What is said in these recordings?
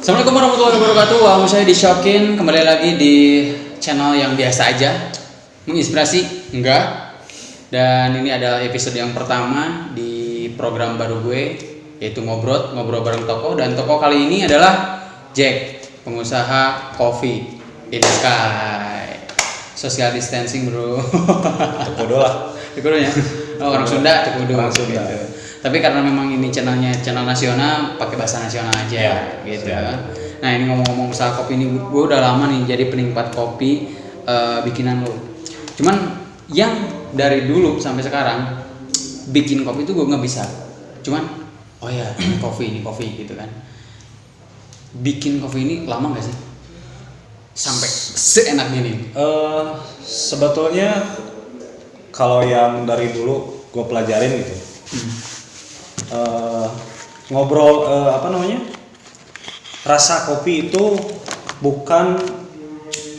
Assalamualaikum warahmatullahi wabarakatuh. Wah, saya Dishokin kembali lagi di channel yang biasa aja, menginspirasi enggak. Dan ini adalah episode yang pertama di program baru gue, yaitu ngobrol bareng Toko. Dan Toko kali ini adalah Jack, pengusaha kopi in the sky. Social distancing bro. Tekodo lah. Tekodo ya. Oh, orang Sunda Tekodo. Orang Sunda. Gitu. Tapi karena memang ini channel nasional, pakai bahasa nasional aja Ya, gitu. siap. Nah ini ngomong-ngomong usaha kopi ini, gue udah lama nih jadi penikmat kopi bikinan lo. Cuman yang dari dulu sampai sekarang bikin kopi itu gue nggak bisa. Cuman oh ya ini kopi gitu kan. Bikin kopi ini lama nggak sih? Sampai seenaknya nih. Sebetulnya kalau yang dari dulu gue pelajarin gitu. Ngobrol rasa kopi itu bukan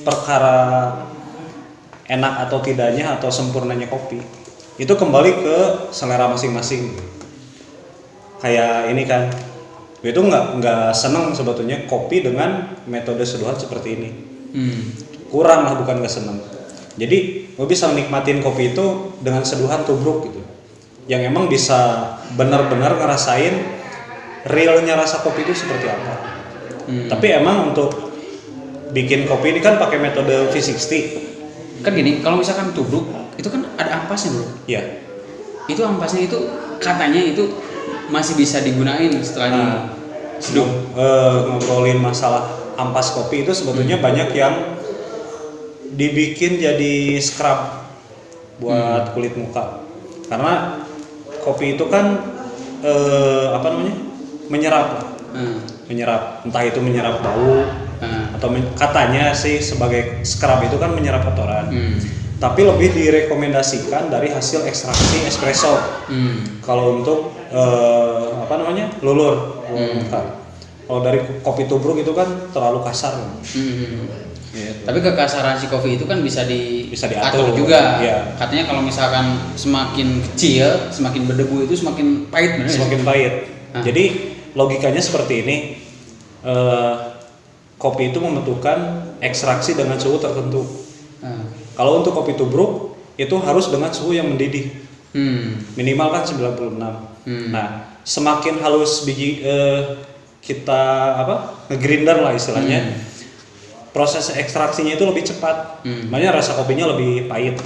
perkara enak atau tidaknya atau sempurnanya kopi. Itu kembali ke selera masing-masing. Kayak ini kan, gue itu nggak seneng sebetulnya kopi dengan metode seduhan seperti ini. Kurang lah, bukan nggak seneng. Jadi gue bisa nikmatin kopi itu dengan seduhan tubruk gitu, yang emang bisa benar-benar ngerasain realnya rasa kopi itu seperti apa. Tapi emang untuk bikin kopi ini kan pakai metode V60. Kan gini, kalau misalkan tubruk itu kan ada ampasnya bro. Iya. Itu ampasnya itu katanya itu masih bisa digunain setelah diseduh. Ngobrolin masalah ampas kopi itu sebetulnya banyak yang dibikin jadi scrub buat kulit muka. Karena kopi itu kan menyerap, entah itu menyerap bau atau katanya sih sebagai scrub itu kan menyerap kotoran. Tapi lebih direkomendasikan dari hasil ekstraksi espresso. Kalau untuk lulur muka. Kalau dari kopi tubruk itu kan terlalu kasar. Gitu. Tapi kekasaran si kopi itu kan bisa diatur juga. Ya. Katanya kalau misalkan semakin kecil, semakin berdebu itu semakin pahit, benar? Semakin pahit. Jadi logikanya seperti ini. Kopi itu membutuhkan ekstraksi dengan suhu tertentu. Kalau untuk kopi tubruk itu harus dengan suhu yang mendidih. Minimal kan 96. Nah, semakin halus biji kita ngegrinder lah istilahnya. Proses ekstraksinya itu lebih cepat. Makanya rasa kopinya lebih pahit.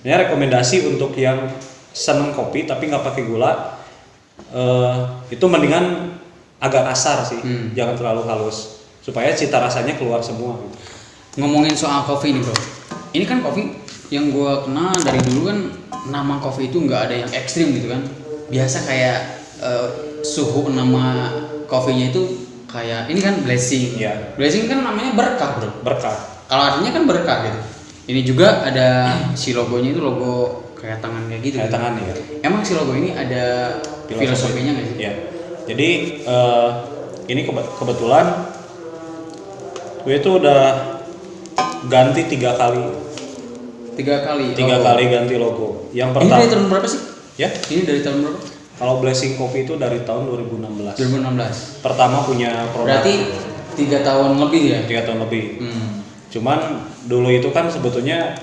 Makanya rekomendasi untuk yang seneng kopi tapi nggak pakai gula, itu mendingan agak kasar sih, jangan terlalu halus, supaya cita rasanya keluar semua. Ngomongin soal kopi nih bro, ini kan kopi yang gue kenal dari dulu kan, nama kopi itu nggak ada yang ekstrim gitu kan. Biasa kayak suhu nama kopinya itu kayak ini kan blessing. Ya. Blessing kan namanya berkah bro. Berkah. Kalau artinya kan berkah gitu. Ini juga ada si logonya itu logo kayak tangan kayak gitu. Kayak tangan ya. Emang si logo ini ada filosofinya nggak sih? Ya. Jadi ini kebetulan gue itu udah ganti 3 kali. 3 kali ganti logo. Yang pertama. Ini dari tahun berapa sih? Ya. Ini dari tahun berapa? Kalau Blessing Kopi itu dari tahun 2016. 2016. Pertama punya produk. Berarti 3 tahun lebih ya? 3 tahun lebih. Cuman dulu itu kan sebetulnya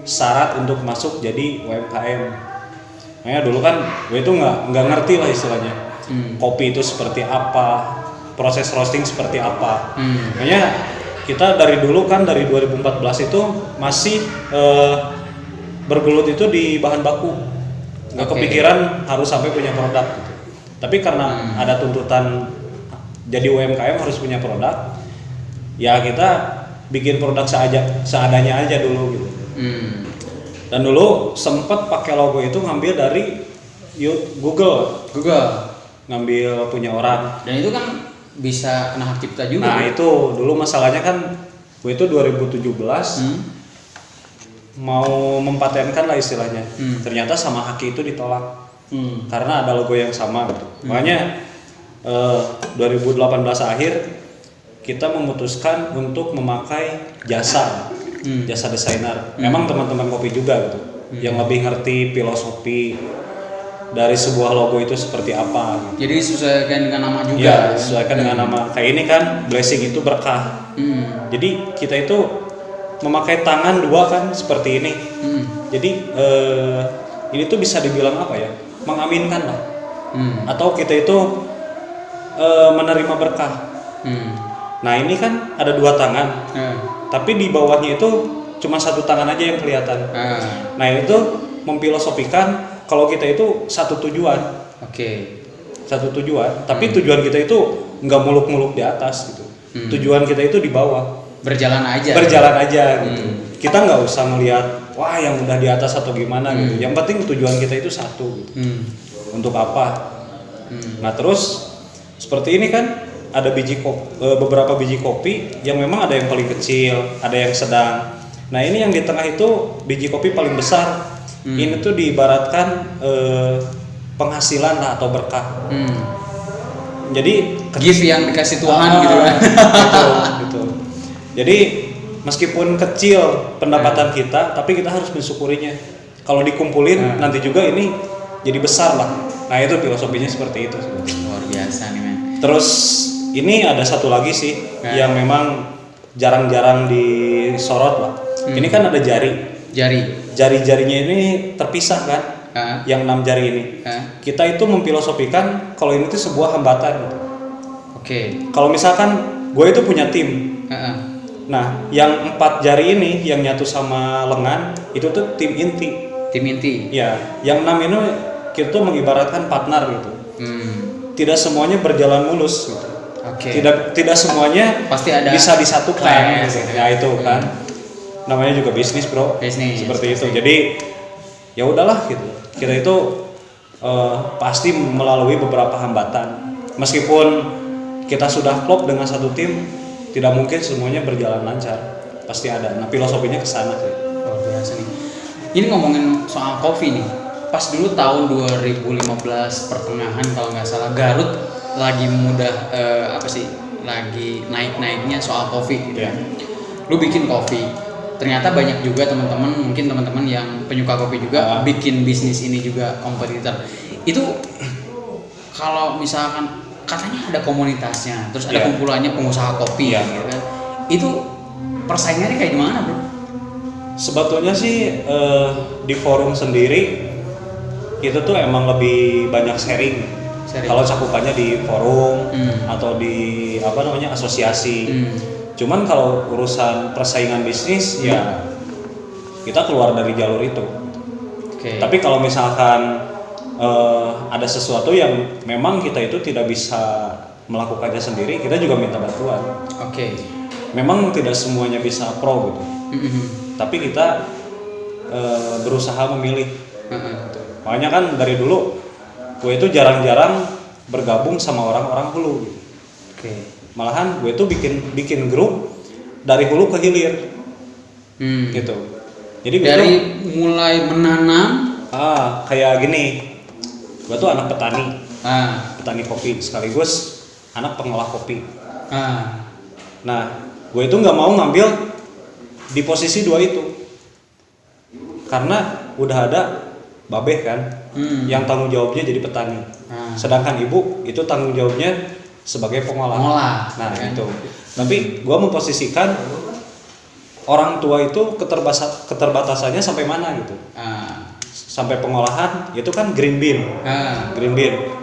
syarat untuk masuk jadi UMKM. Makanya dulu kan gue itu nggak ngerti lah istilahnya. Kopi itu seperti apa, proses roasting seperti apa. Makanya kita dari dulu kan dari 2014 itu masih bergelut itu di bahan baku. Nggak kepikiran harus sampai punya produk gitu. Tapi karena ada tuntutan jadi UMKM harus punya produk, ya kita bikin produk seadanya aja dulu gitu. Dan dulu sempet pakai logo itu ngambil dari Google, ngambil punya orang. Dan itu kan bisa kena hak cipta juga. Nah itu dulu masalahnya kan gue itu 2017 mau mempatenkan lah istilahnya. Ternyata sama Haki itu ditolak karena ada logo yang sama gitu. Makanya 2018 akhir kita memutuskan untuk memakai jasa desainer. Memang teman-teman kopi juga gitu, yang lebih ngerti filosofi dari sebuah logo itu seperti apa gitu. Jadi disesuaikan dengan nama juga. Iya, disesuaikan dengan nama. Kayak ini kan blessing itu berkah. Jadi kita itu memakai tangan dua kan seperti ini. Jadi ini tuh bisa dibilang apa ya? Mengaminkan lah. Atau kita itu menerima berkah. Nah ini kan ada dua tangan, tapi di bawahnya itu cuma satu tangan aja yang kelihatan. Nah itu memfilosofikan kalau kita itu satu tujuan. Satu tujuan, tapi tujuan kita itu nggak muluk-muluk di atas gitu. Tujuan kita itu di bawah. Berjalan aja gitu. Kita nggak usah melihat wah yang udah di atas atau gimana gitu. Yang penting tujuan kita itu satu gitu. Untuk apa? Nah terus seperti ini kan ada beberapa biji kopi yang memang ada yang paling kecil, ada yang sedang. Nah ini yang di tengah itu biji kopi paling besar. Ini tuh diibaratkan penghasilan lah atau berkah. Jadi gift yang dikasih Tuhan gitu kan. gitu. Jadi meskipun kecil pendapatan kita, tapi kita harus mensyukurinya. Kalau dikumpulin nanti juga ini jadi besar lah. Nah itu filosofinya seperti itu. Luar biasa nih men. Terus ini ada satu lagi sih yang memang jarang-jarang disorot lah. Ini kan ada jari-jarinya ini terpisah kan, yang 6 jari ini. Kita itu memfilosofikan kalau ini tuh sebuah hambatan gitu. Kalau misalkan gue itu punya tim, nah yang 4 jari ini yang nyatu sama lengan itu tuh tim inti. Ya, yang 6 ini kita tuh mengibaratkan partner gitu. Tidak semuanya berjalan mulus gitu. Tidak semuanya pasti ada bisa disatukan gitu. Ya itu kan namanya juga bisnis bro. Seperti itu. Jadi ya udahlah gitu. Kita itu pasti melalui beberapa hambatan. Meskipun kita sudah klop dengan satu tim, tidak mungkin semuanya berjalan lancar. Pasti ada. Nah filosofinya ke sana sih. Luar biasa nih. Ini ngomongin soal kopi nih. Pas dulu tahun 2015 pertengahan kalau nggak salah Garut lagi lagi naik-naiknya soal kopi gitu. Lu bikin kopi, ternyata banyak juga mungkin teman-teman yang penyuka kopi juga bikin bisnis ini juga kompetitor. Itu kalau misalkan katanya ada komunitasnya, terus ada kumpulannya pengusaha kopi gitu kan. Itu persaingannya kayak gimana bro? Sebetulnya sih di forum sendiri itu tuh emang lebih banyak sharing. Kalau cakupannya di forum atau di asosiasi. Cuman kalau urusan persaingan bisnis ya kita keluar dari jalur itu. Tapi kalau misalkan ada sesuatu yang memang kita itu tidak bisa melakukannya sendiri, kita juga minta bantuan. Memang tidak semuanya bisa pro gitu. Tapi kita berusaha memilih. Makanya kan dari dulu gue itu jarang-jarang bergabung sama orang-orang hulu gitu. Malahan gue itu bikin grup dari hulu ke hilir. Gitu. Jadi gue dari mulai menanam kayak gini. Gue tuh anak petani. Petani kopi sekaligus anak pengolah kopi. Nah, gue itu nggak mau ngambil di posisi 2 itu. Karena udah ada babeh kan yang tanggung jawabnya jadi petani. Sedangkan ibu itu tanggung jawabnya sebagai pengolah. Nah kan? Itu. Tapi gue memposisikan orang tua itu keterbatasannya sampai mana gitu. Sampai pengolahan itu kan green bean.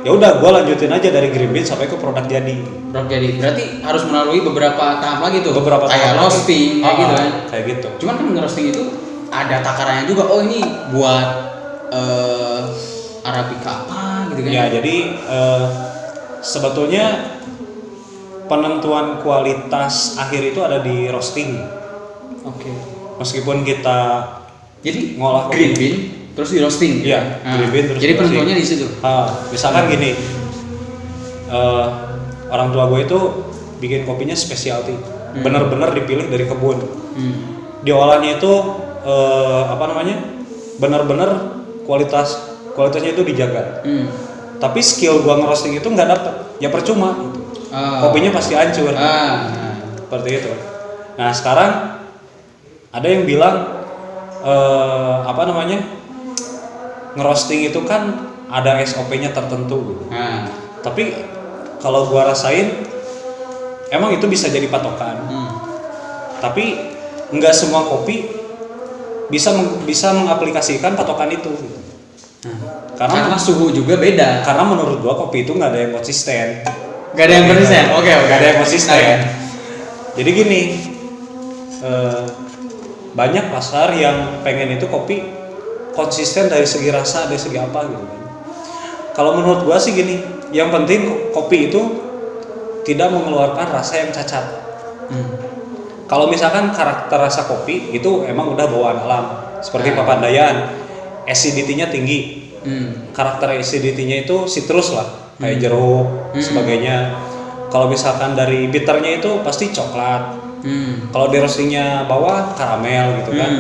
Ya udah gue lanjutin aja dari green bean sampai ke produk jadi. Berarti harus melalui beberapa tahap lagi tuh. Kayak roasting kayak gitu kan. Kayak gitu. Cuman kan nge-roasting itu ada takarannya juga. Oh ini buat Arabica apa gitu kan. Ya jadi sebetulnya penentuan kualitas akhir itu ada di roasting. Meskipun kita jadi ngolah green bean terus di roasting. Iya, green bean terus. Jadi penentuannya di situ. Misalkan gini, orang tua gue itu bikin kopinya specialty, benar-benar dipilih dari kebun. Diolahnya itu benar-benar kualitasnya itu dijaga. Tapi skill gua ngerosting itu nggak dapet, ya percuma gitu. Kopinya pasti hancur. Seperti itu. Nah sekarang ada yang bilang ngerosting itu kan ada SOP-nya tertentu gitu. Nah. Tapi kalau gua rasain emang itu bisa jadi patokan. Tapi nggak semua kopi bisa mengaplikasikan patokan itu. Karena suhu juga beda. Karena menurut gua kopi itu nggak ada yang konsisten. Gak ada yang konsisten. Oke. Nggak ada yang konsisten. Jadi gini, banyak pasar yang pengen itu kopi konsisten dari segi rasa, dari segi apa gitu kan. Kalau menurut gua sih gini, yang penting kopi itu tidak mengeluarkan rasa yang cacat. Kalau misalkan karakter rasa kopi itu emang udah bawaan alam, seperti Papandayan, acidity-nya tinggi. Karakter acidity-nya itu citrus lah, kayak jeruk, sebagainya. Kalau misalkan dari bitternya itu pasti coklat. Kalau di roastingnya bawah karamel gitu kan.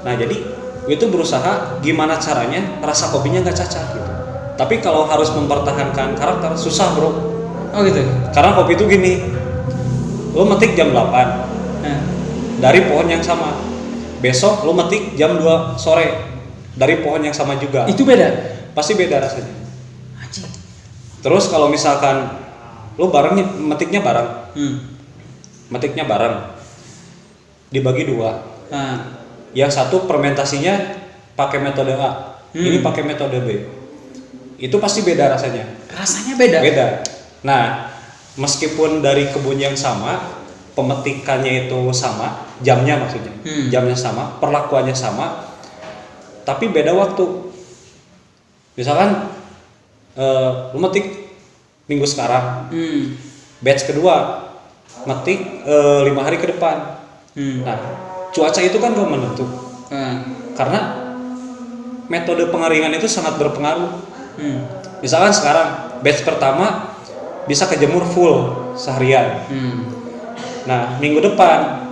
Nah jadi gue itu berusaha gimana caranya rasa kopinya nggak cacat gitu. Tapi kalau harus mempertahankan karakter susah bro. Oh gitu. Karena kopi itu gini, lo metik jam 8 dari pohon yang sama. Besok lo metik jam 2 sore dari pohon yang sama juga. Itu beda? Pasti beda rasanya. Anjing. Terus kalau misalkan lo metiknya bareng. Metiknya bareng. Dibagi 2. Yang satu fermentasinya pakai metode A, ini pakai metode B. Itu pasti beda rasanya. Rasanya beda? Beda. Nah, meskipun dari kebun yang sama, pemetikannya itu sama, jamnya maksudnya, jamnya sama, perlakuannya sama, tapi beda waktu. Misalkan lu metik minggu sekarang, batch kedua metik 5 hari ke depan. Nah, cuaca itu kan gak menentu, karena metode pengeringan itu sangat berpengaruh. Misalkan sekarang batch pertama bisa kejemur full seharian. Nah, minggu depan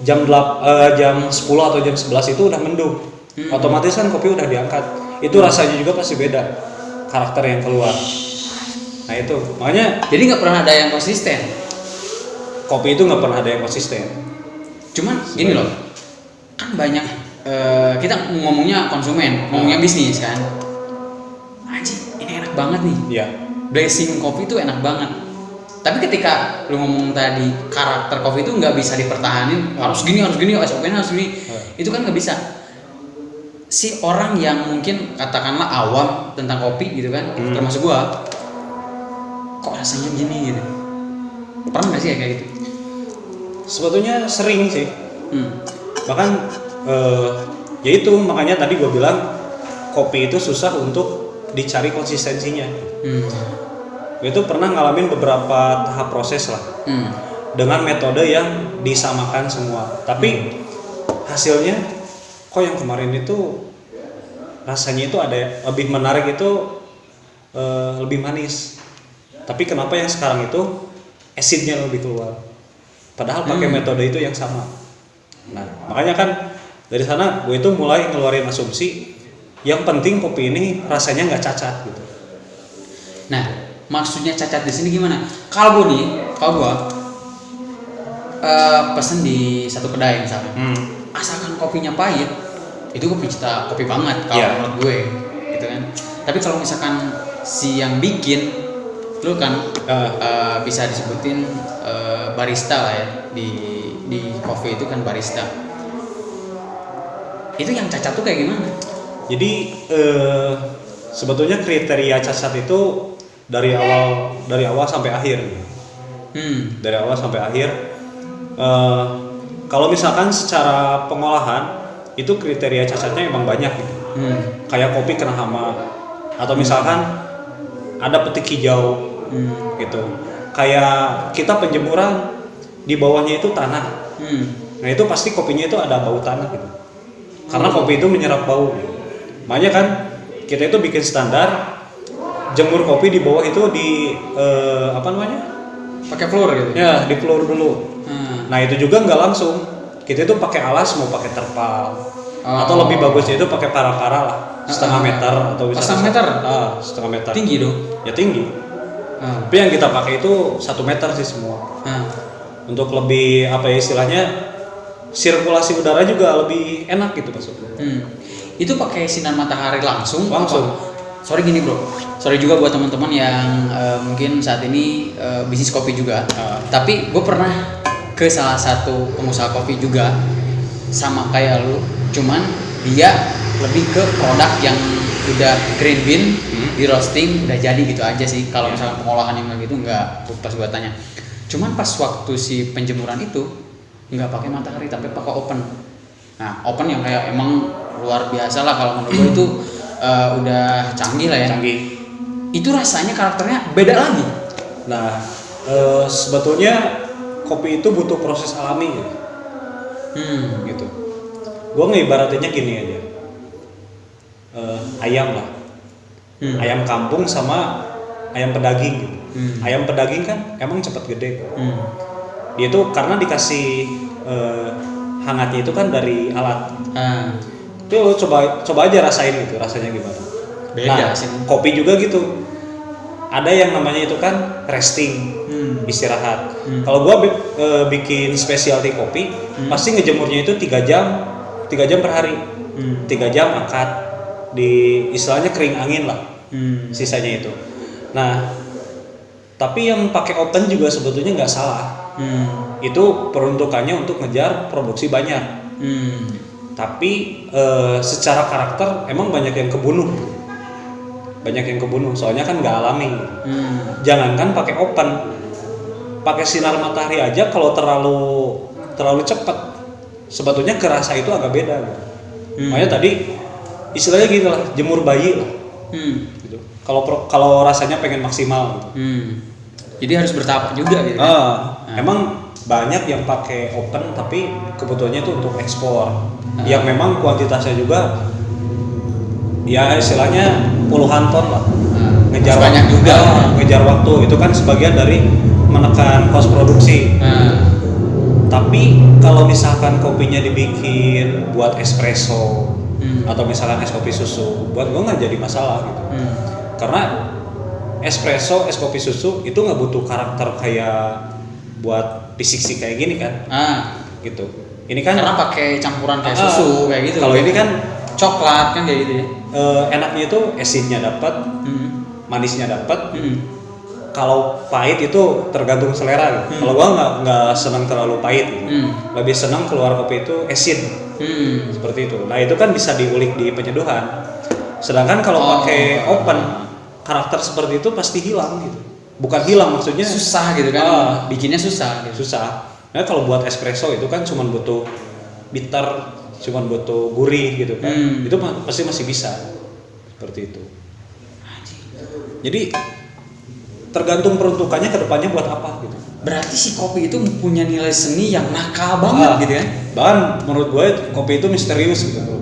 jam 10 atau jam 11 itu udah mendung. Otomatis kan kopi udah diangkat. Itu rasanya juga pasti beda, karakter yang keluar. Nah itu, makanya jadi nggak pernah ada yang konsisten. Kopi itu nggak pernah ada yang konsisten. Cuman gini loh, kan banyak kita ngomongnya konsumen, ngomongnya bisnis kan. Anjing, ini enak banget nih. Iya. Blessing kopi itu enak banget. Tapi ketika lu ngomong tadi karakter kopi itu nggak bisa dipertahanin, harus gini, SOP-nya harus gini, itu kan nggak bisa. Si orang yang mungkin katakanlah awam tentang kopi gitu kan, termasuk gua, kok rasanya gini gitu. Pernah nggak sih ya kayak gitu? Sebetulnya sering sih. Bahkan ya itu makanya tadi gua bilang kopi itu susah untuk dicari konsistensinya. Gue itu pernah ngalamin beberapa tahap proses lah dengan metode yang disamakan semua, tapi hasilnya kok yang kemarin itu rasanya itu ada lebih menarik, itu lebih manis, tapi kenapa yang sekarang itu acidnya lebih keluar, padahal pakai metode itu yang sama. Nah makanya kan dari sana gue itu mulai ngeluarin asumsi yang penting kopi ini rasanya nggak cacat gitu. Nah, maksudnya cacat di sini gimana? Kalau gua pesen di satu kedai misalnya, asalkan kopinya pahit, itu kopi banget kalau menurut gue, gitu kan. Tapi kalau misalkan si yang bikin, lu kan bisa disebutin barista lah ya, di kopi itu kan barista. Itu yang cacat tuh kayak gimana? Jadi sebetulnya kriteria cacat itu dari awal sampai akhir. Dari awal sampai akhir. Kalau misalkan secara pengolahan itu kriteria cacatnya emang banyak gitu. Kayak kopi kena hama, atau misalkan ada petik hijau gitu. Kayak kita penjemuran di bawahnya itu tanah. Nah itu pasti kopinya itu ada bau tanah gitu. Karena kopi itu menyerap bau. Makanya kan kita itu bikin standar jemur kopi di bawah itu di pakai floor gitu. Ya, di floor dulu. Nah, itu juga nggak langsung. Kita itu pakai alas, mau pakai terpal. Atau lebih bagusnya itu pakai para-para lah, setengah meter atau bisa setengah meter. Tinggi dong. Ya tinggi. Tapi yang kita pakai itu 1 meter sih semua. Untuk lebih istilahnya sirkulasi udara juga lebih enak gitu maksudnya. Itu pakai sinar matahari langsung. sorry gini bro, sorry juga buat teman-teman yang mungkin saat ini bisnis kopi juga. Tapi gue pernah ke salah satu pengusaha kopi juga sama kayak lu, cuman dia lebih ke produk yang udah green bean, di roasting udah jadi gitu aja sih. Kalau misalnya pengolahan yang gitu enggak, pas gua tanya. Cuman pas waktu si penjemuran itu nggak pakai matahari tapi pakai open. Nah open yang kayak emang luar biasa lah kalau menurut gua itu udah canggih lah ya. Canggih. Itu rasanya karakternya beda lagi. Nah sebetulnya kopi itu butuh proses alami ya. Gitu. Gue ngeibaratnya gini aja. Ayam lah. Ayam kampung sama ayam pedaging gitu. Ayam pedaging kan emang cepat gede. Dia tuh karena dikasih hangatnya itu kan dari alat. Itu lo coba aja rasain gitu, rasanya gimana. Beda nah, sih. Kopi juga gitu. Ada yang namanya itu kan resting, istirahat. Kalau gua bikin specialty kopi, pasti ngejemurnya itu 3 jam per hari. 3 jam angkat di istilahnya kering angin lah. Sisanya itu. Nah, tapi yang pakai open juga sebetulnya nggak salah. Itu peruntukannya untuk ngejar produksi banyak. Tapi secara karakter emang banyak yang kebunuh. Soalnya kan nggak alami. Jangankan pakai open, pakai sinar matahari aja kalau terlalu cepat, sebetulnya kerasa itu agak beda. Makanya tadi istilahnya gitu lah, jemur bayi lah. Gitu. Kalau rasanya pengen maksimal. Jadi harus bertahap juga gitu. Emang banyak yang pakai open tapi kebutuhannya itu untuk ekspor, yang memang kuantitasnya juga ya istilahnya puluhan ton lah. Ngejar banyak juga. Ngejar waktu itu kan sebagian dari menekan kos produksi. Tapi kalau misalkan kopinya dibikin buat espresso atau misalkan es kopi susu, buat gue nggak jadi masalah gitu. Karena espresso, es kopi susu itu nggak butuh karakter kayak buat disik-sik kayak gini kan. Gitu. Ini kan karena pakai campuran kayak susu kayak gitu. Kalau ini kan coklat kan kayak gitu ya. Enaknya itu acidnya dapat, manisnya dapat. Kalau pahit itu tergantung selera. Kalau gua nggak senang terlalu pahit. Lebih senang keluar kopi itu acid. Seperti itu. Nah itu kan bisa diulik di penyeduhan. Sedangkan kalau pakai open, karakter seperti itu pasti hilang gitu. Bukan hilang, maksudnya susah gitu kan. Bikinnya susah. Gitu. Susah. Nah kalau buat espresso itu kan cuma butuh bitter, cuma butuh gurih gitu kan. Itu pasti masih bisa. Seperti itu. Jadi tergantung peruntukannya ke depannya buat apa gitu. Berarti si kopi itu punya nilai seni yang nakal banget gitu kan. Bahkan menurut gue kopi itu misterius gitu.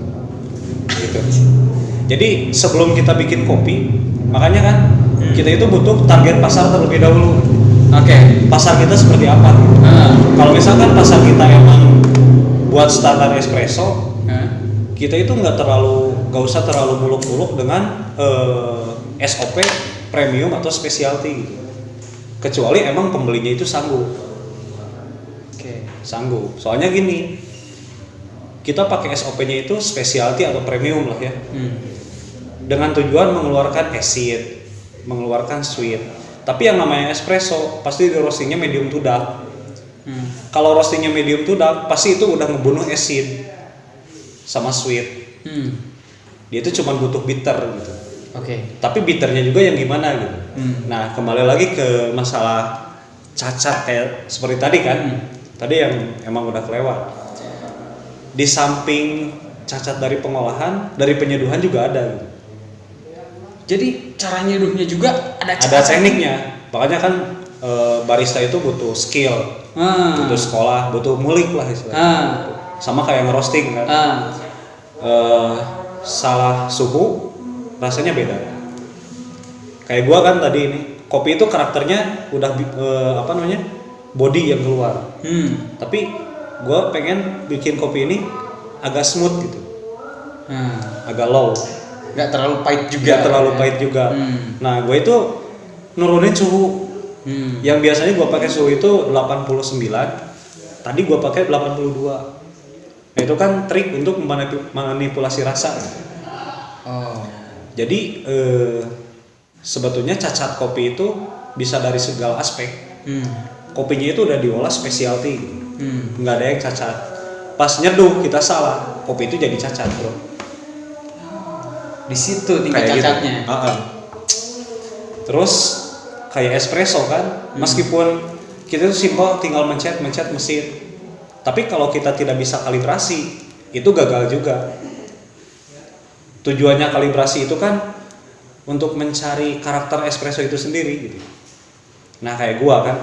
Jadi sebelum kita bikin kopi, makanya kan kita itu butuh target pasar terlebih dahulu. Pasar kita seperti apa gitu. Kalau misalkan pasar kita emang buat standar espresso, kita itu nggak usah terlalu muluk-muluk dengan SOP premium atau specialty gitu. Kecuali emang pembelinya itu sanggup. Sanggup. Soalnya gini, kita pakai SOP-nya itu specialty atau premium lah ya. Dengan tujuan mengeluarkan acid, mengeluarkan sweet. Tapi yang namanya espresso pasti di roastingnya medium to dark. Kalau roastingnya medium to dark, pasti itu udah ngebunuh acid sama sweet. Dia itu cuma butuh bitter gitu. Tapi bitternya juga yang gimana gitu. Nah kembali lagi ke masalah cacat kayak seperti tadi kan. Tadi yang emang udah kelewat. Di samping cacat dari pengolahan, dari penyeduhan juga ada gitu. Jadi cara nyeduhnya juga ada tekniknya. Makanya kan barista itu butuh skill, butuh sekolah, butuh mulik lah istilahnya. Sama kayak ngerosting kan. Salah suhu rasanya beda. Kayak gua kan tadi ini, kopi itu karakternya udah body yang keluar. Tapi gua pengen bikin kopi ini agak smooth gitu. Agak low. Gak terlalu pahit juga. Nah, gue itu nurunin suhu. Yang biasanya gue pakai suhu itu 89. Tadi gue pakai 82. Nah, itu kan trik untuk memanipulasi rasa. Jadi sebetulnya cacat kopi itu bisa dari segala aspek. Kopinya itu udah diolah specialty, nggak ada yang cacat. Pas nyeduh kita salah, kopi itu jadi cacat bro. Di situ tingkat Kayak cacatnya. Gitu. Terus kayak espresso kan, meskipun kita itu simpel tinggal mencet mesin, tapi kalau kita tidak bisa kalibrasi, itu gagal juga. Tujuannya kalibrasi itu kan untuk mencari karakter espresso itu sendiri gitu. Nah kayak gua kan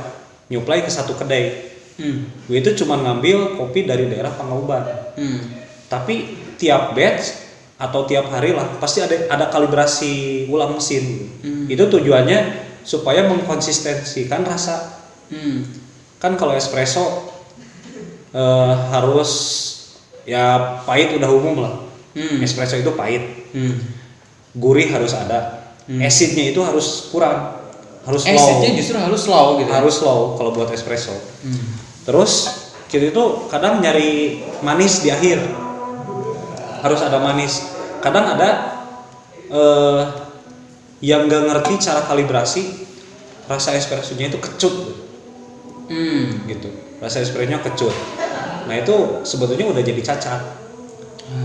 nyuplai ke satu kedai, gue itu cuma ngambil kopi dari daerah Pangauban, tapi tiap batch atau tiap hari lah pasti ada kalibrasi ulang mesin. Itu tujuannya supaya mengkonsistensikan rasa. Kan kalau espresso harus ya pahit udah umum lah. Espresso itu pahit, gurih harus ada, acidnya itu harus kurang, harus slow. Acidnya justru harus slow gitu. Harus slow kalau buat espresso. Terus kita itu kadang nyari manis di akhir, harus ada manis. Kadang ada yang nggak ngerti cara kalibrasi, rasa espressonya itu kecut, gitu. Rasa espressonya kecut. Nah itu sebetulnya udah jadi cacat.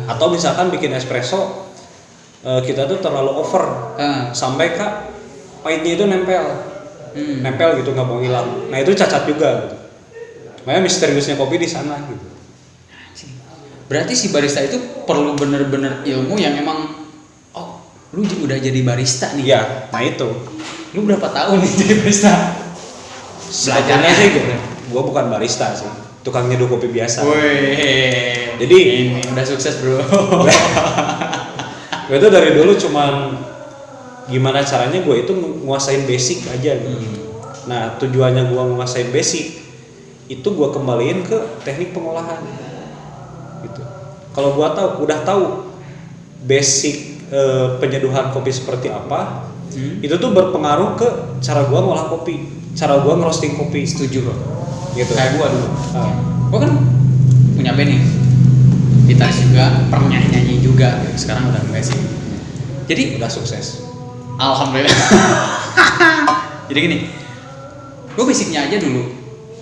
Atau misalkan bikin espresso kita tuh terlalu over sampai kak pahitnya itu nempel gitu nggak mau hilang. Nah itu cacat juga gitu. Makanya misteriusnya kopi di sana gitu. Berarti si barista itu perlu bener-bener ilmu yang emang lu udah jadi barista nih. Iya, nah itu. Lu berapa tahun nih jadi barista? Belajarnya sih gua bukan barista sih, tukang nyeduh kopi biasa. Wih. Jadi ini udah sukses bro. Gue itu dari dulu cuman gimana caranya gue itu nguasain basic aja gitu. Nah tujuannya gue nguasain basic itu gue kembaliin ke teknik pengolahan gitu. Kalau gue udah tahu basic penyeduhan kopi seperti apa, itu tuh berpengaruh ke cara gue ngolah kopi, cara gue ngerosting kopi. Setuju bro. Gitu. Kayak gue dulu. Gue kan punya band nih, gitaris juga, pernah nyanyi juga. Sekarang udah enggak sih. Jadi udah sukses. Alhamdulillah. Jadi gini, gue basicnya aja dulu.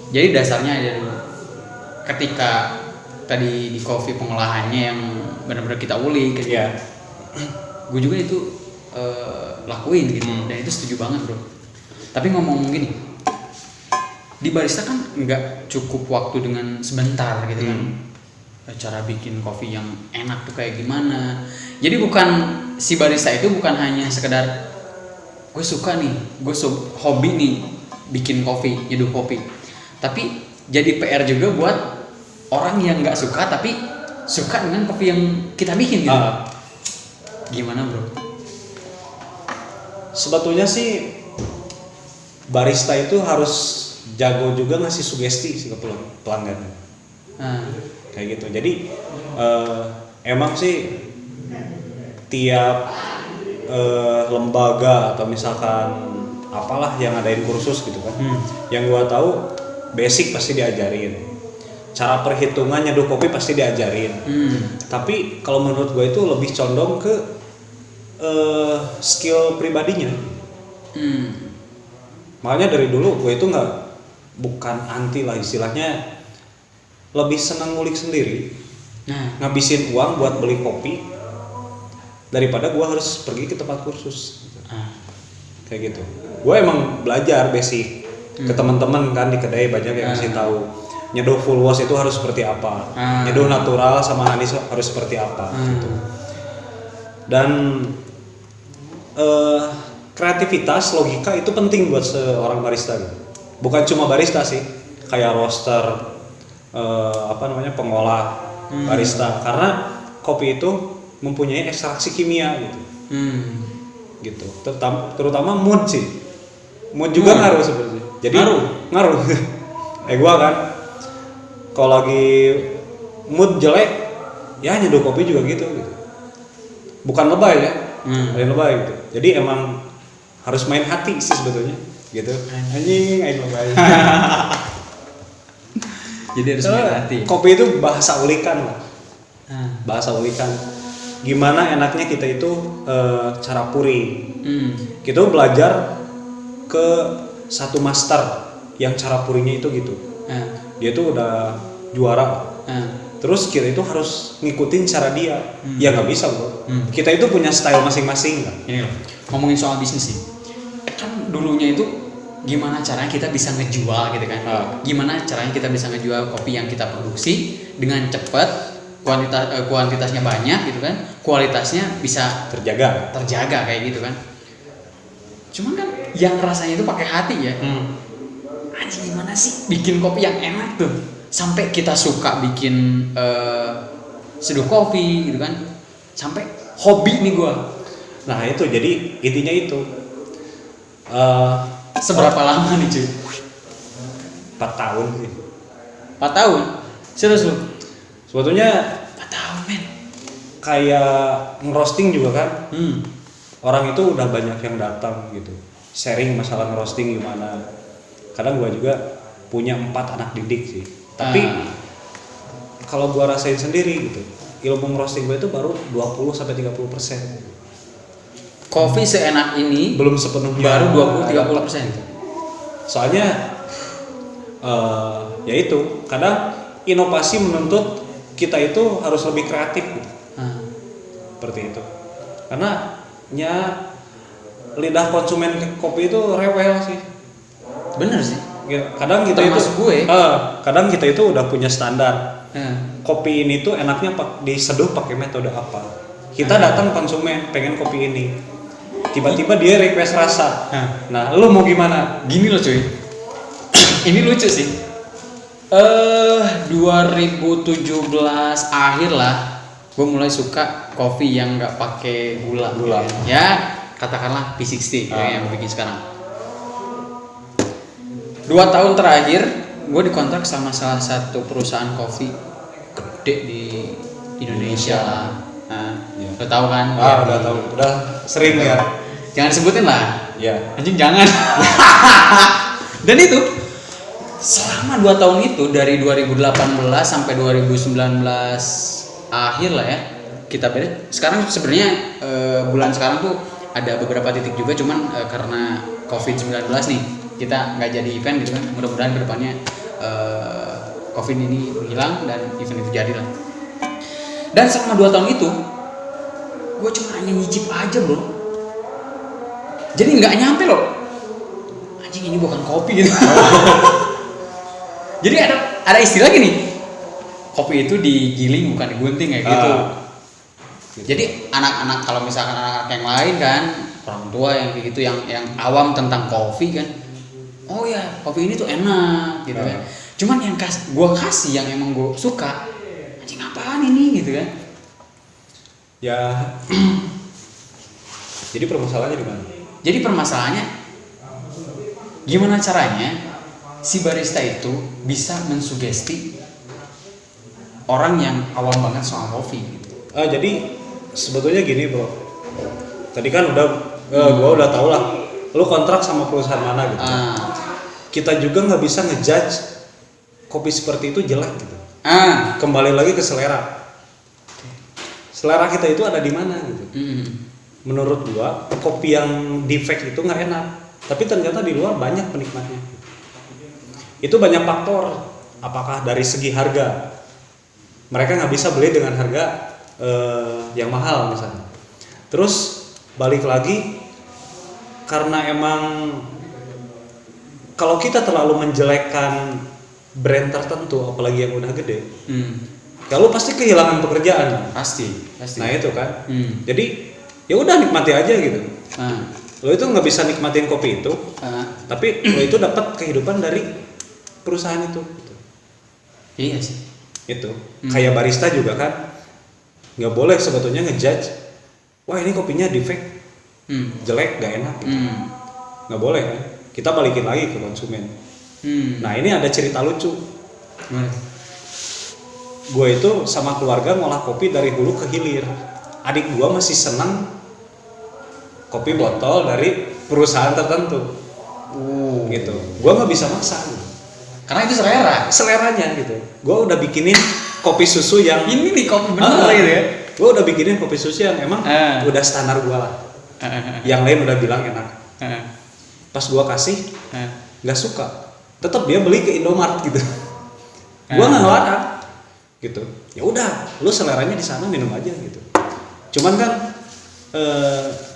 Jadi dasarnya aja dulu. Ketika tadi di kopi pengolahannya yang benar-benar kita ulik, gitu. Yeah. Gue juga itu lakuin gitu. Dan itu setuju banget bro. Tapi ngomong gini, di barista kan nggak cukup waktu dengan sebentar gitu kan. Cara bikin kopi yang enak tuh kayak gimana. Jadi bukan si barista itu bukan hanya sekedar gue suka nih, gue hobi nih bikin kopi, nyeduh kopi. Tapi jadi PR juga buat orang yang nggak suka tapi suka dengan kopi yang kita bikin gitu. Gimana bro? Sebetulnya sih barista itu harus jago juga ngasih sugesti sih ke pelanggan. Kayak gitu. Jadi emang sih tiap lembaga atau misalkan apalah yang ngadain kursus gitu kan, yang gua tahu basic pasti diajarin, cara perhitungan nyeduh kopi pasti diajarin. Tapi kalau menurut gua itu lebih condong ke skill pribadinya. Makanya dari dulu gue itu bukan anti lah istilahnya, lebih senang ngulik sendiri, ngabisin uang buat beli kopi daripada gue harus pergi ke tempat kursus. Kayak gitu. Gue emang belajar basic ke teman-teman kan di kedai, banyak yang ngasih tahu nyeduh full wash itu harus seperti apa, nyeduh natural sama anis harus seperti apa gitu. Dan kreativitas, logika itu penting buat seorang barista gitu. Bukan cuma barista sih, kayak roaster, pengolah, barista. Karena kopi itu mempunyai ekstraksi kimia gitu. Gitu. Terutama mood sih. Mood juga ngaruh sebenarnya. Jadi ngaruh. Gua kan kalau lagi mood jelek, ya nyeduh kopi juga gitu. Bukan lebay ya. Ada yang lebay gitu. Jadi emang harus main hati sih sebetulnya gitu. Anjing lebay. Jadi harus main hati. Kopi itu bahasa ulikan lah. Bahasa ulikan. gimana enaknya kita itu cara pouring. Hmm. Kita belajar ke satu master yang cara pouringnya itu gitu. Dia tuh udah juara. Terus kita itu harus ngikutin cara dia. Ya nggak bisa bro. Kita itu punya style masing-masing kan. Ini loh, ngomongin soal bisnis nih. Kan dulunya itu gimana caranya kita bisa ngejual gitu kan? Gimana caranya kita bisa ngejual kopi yang kita produksi dengan cepat, kuantitasnya banyak gitu kan? Kualitasnya bisa Terjaga kayak gitu kan? Cuman kan yang rasanya itu pakai hati ya. Anjing gimana sih bikin kopi yang enak tuh? Sampai kita suka bikin seduh kopi gitu kan? Sampai hobi nih gua. Nah itu jadi intinya itu. Seberapa lama nih cuy? 4 tahun sih. 4 tahun? Serius lu? Sebetulnya 4 tahun men. kayak ngerosting juga kan. Orang itu udah banyak yang datang gitu. Sharing masalah ngerosting gimana. Kadang gua juga punya 4 anak didik sih. Tapi kalau gua rasain sendiri gitu, ilmu ngerosting gua itu baru 20-30%. Kopi seenak ini Belum sepenuhnya. baru 20-30%. Soalnya ya itu kadang inovasi menuntut kita itu harus lebih kreatif gitu. Seperti itu karena lidah konsumen kopi itu rewel sih. Bener sih. Kadang kita Termasuk itu gue. kadang kita itu udah punya standar. Kopi ini tuh enaknya diseduh pakai metode apa. Kita datang konsumen pengen kopi ini, tiba-tiba dia request rasa. Nah lu mau gimana? Gini loh cuy. Ini lucu sih. 2017 akhir lah, gue mulai suka kopi yang nggak pakai gula. Ya katakanlah P60 yang gue bikin sekarang. 2 tahun terakhir gue dikontrak sama salah satu perusahaan kopi gede di Indonesia lah. Udah tahu kan? Udah tahu, udah sering ya. Jangan disebutin lah. Ya. Anjing jangan. Dan itu selama 2 tahun itu dari 2018 sampai 2019 akhir lah ya kita beres. Sekarang sebenarnya bulan sekarang tuh ada beberapa titik juga, cuman karena COVID-19 nih kita nggak jadi event gitu kan. Mudah-mudahan kedepannya COVID ini hilang dan event itu jadi lah. Dan selama 2 tahun itu gue cuma hanya nyicip aja bro. Jadi nggak nyampe loh. Anjing ini bukan kopi gitu. Jadi ada istilah gini, kopi itu digiling bukan digunting kayak gitu. Jadi anak-anak kalau misalkan anak-anak yang lain kan, orang tua yang kayak gitu, yang awam tentang kopi kan, oh ya kopi ini tuh enak gitu kan. Cuman yang gua kasih yang emang gua suka, anjing apaan ini gitu kan? Ya. Jadi permasalahannya di mana? Jadi permasalahannya gimana caranya si barista itu bisa mensugesti orang yang awam banget soal kopi gitu. Jadi sebetulnya gini bro, tadi kan gua udah tau lah lu kontrak sama perusahaan mana gitu. Kita juga nggak bisa ngejudge kopi seperti itu jelek gitu. Kembali lagi ke selera kita itu ada di mana gitu. Menurut gua kopi yang defect itu nggak enak, tapi ternyata di luar banyak penikmatnya. Itu banyak faktor, apakah dari segi harga, mereka nggak bisa beli dengan harga yang mahal misalnya. Terus balik lagi, karena emang kalau kita terlalu menjelekkan brand tertentu, apalagi yang udah gede, kalau pasti kehilangan pekerjaan. Pasti. Nah itu kan, jadi ya udah nikmati aja gitu. Lo itu nggak bisa nikmatin kopi itu, tapi lo itu dapat kehidupan dari perusahaan itu gitu. Iya sih. Itu kayak barista juga kan nggak boleh sebetulnya ngejudge, wah ini kopinya defect, jelek, gak enak gitu. Nggak boleh kan, kita balikin lagi ke konsumen. Nah ini ada cerita lucu. Gue itu sama keluarga ngolah kopi dari hulu ke hilir. Adik gue masih senang kopi botol dari perusahaan tertentu. Gitu. Gue nggak bisa maksa gitu. Karena itu seleranya gitu. Gue udah bikinin kopi susu yang ini nih kopi bener gitu ya. Gue udah bikinin kopi susu yang emang udah standar gue lah. Yang lain udah bilang enak. Pas gue kasih, nggak suka. Tetap dia beli ke Indomart gitu. Gue nggak ngelarang, gitu. Ya udah, lu seleranya di sana minum aja gitu. Cuman kan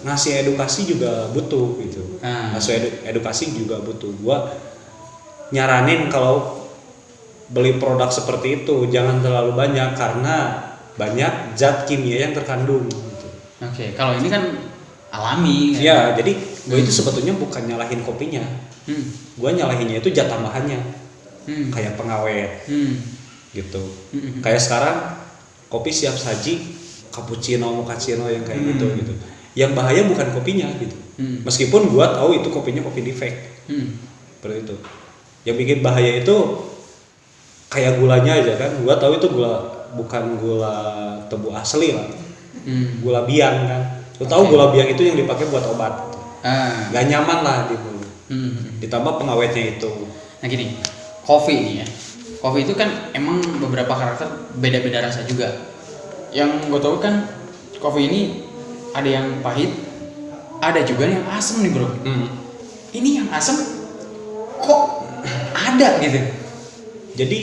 ngasih edukasi juga butuh gitu. Ngasih edukasi juga butuh. Gue nyaranin kalau beli produk seperti itu jangan terlalu banyak karena banyak zat kimia yang terkandung gitu. Oke, kalau ini kan alami kan? Ya, jadi gue itu sebetulnya bukan nyalahin kopinya. Gue nyalahinnya itu zat tambahannya. Kayak pengawet. Gitu. Kayak sekarang kopi siap saji, cappuccino, mochaccino yang kayak gitu. Yang bahaya bukan kopinya gitu. Meskipun gue tahu itu kopinya kopi defect. Seperti itu. Yang bikin bahaya itu kayak gulanya aja kan. Gue tahu itu bukan gula tebu asli lah. Gula biang kan. Lu tahu gula biang itu yang dipakai buat obat. Gak nyaman lah di mulut. Ditambah pengawetnya itu. Nah gini, kopi nih ya. Kopi itu kan emang beberapa karakter beda-beda rasa juga. Yang gue tahu kan kopi ini ada yang pahit, ada juga yang asam nih bro. Ini yang asam kok ada gitu. Jadi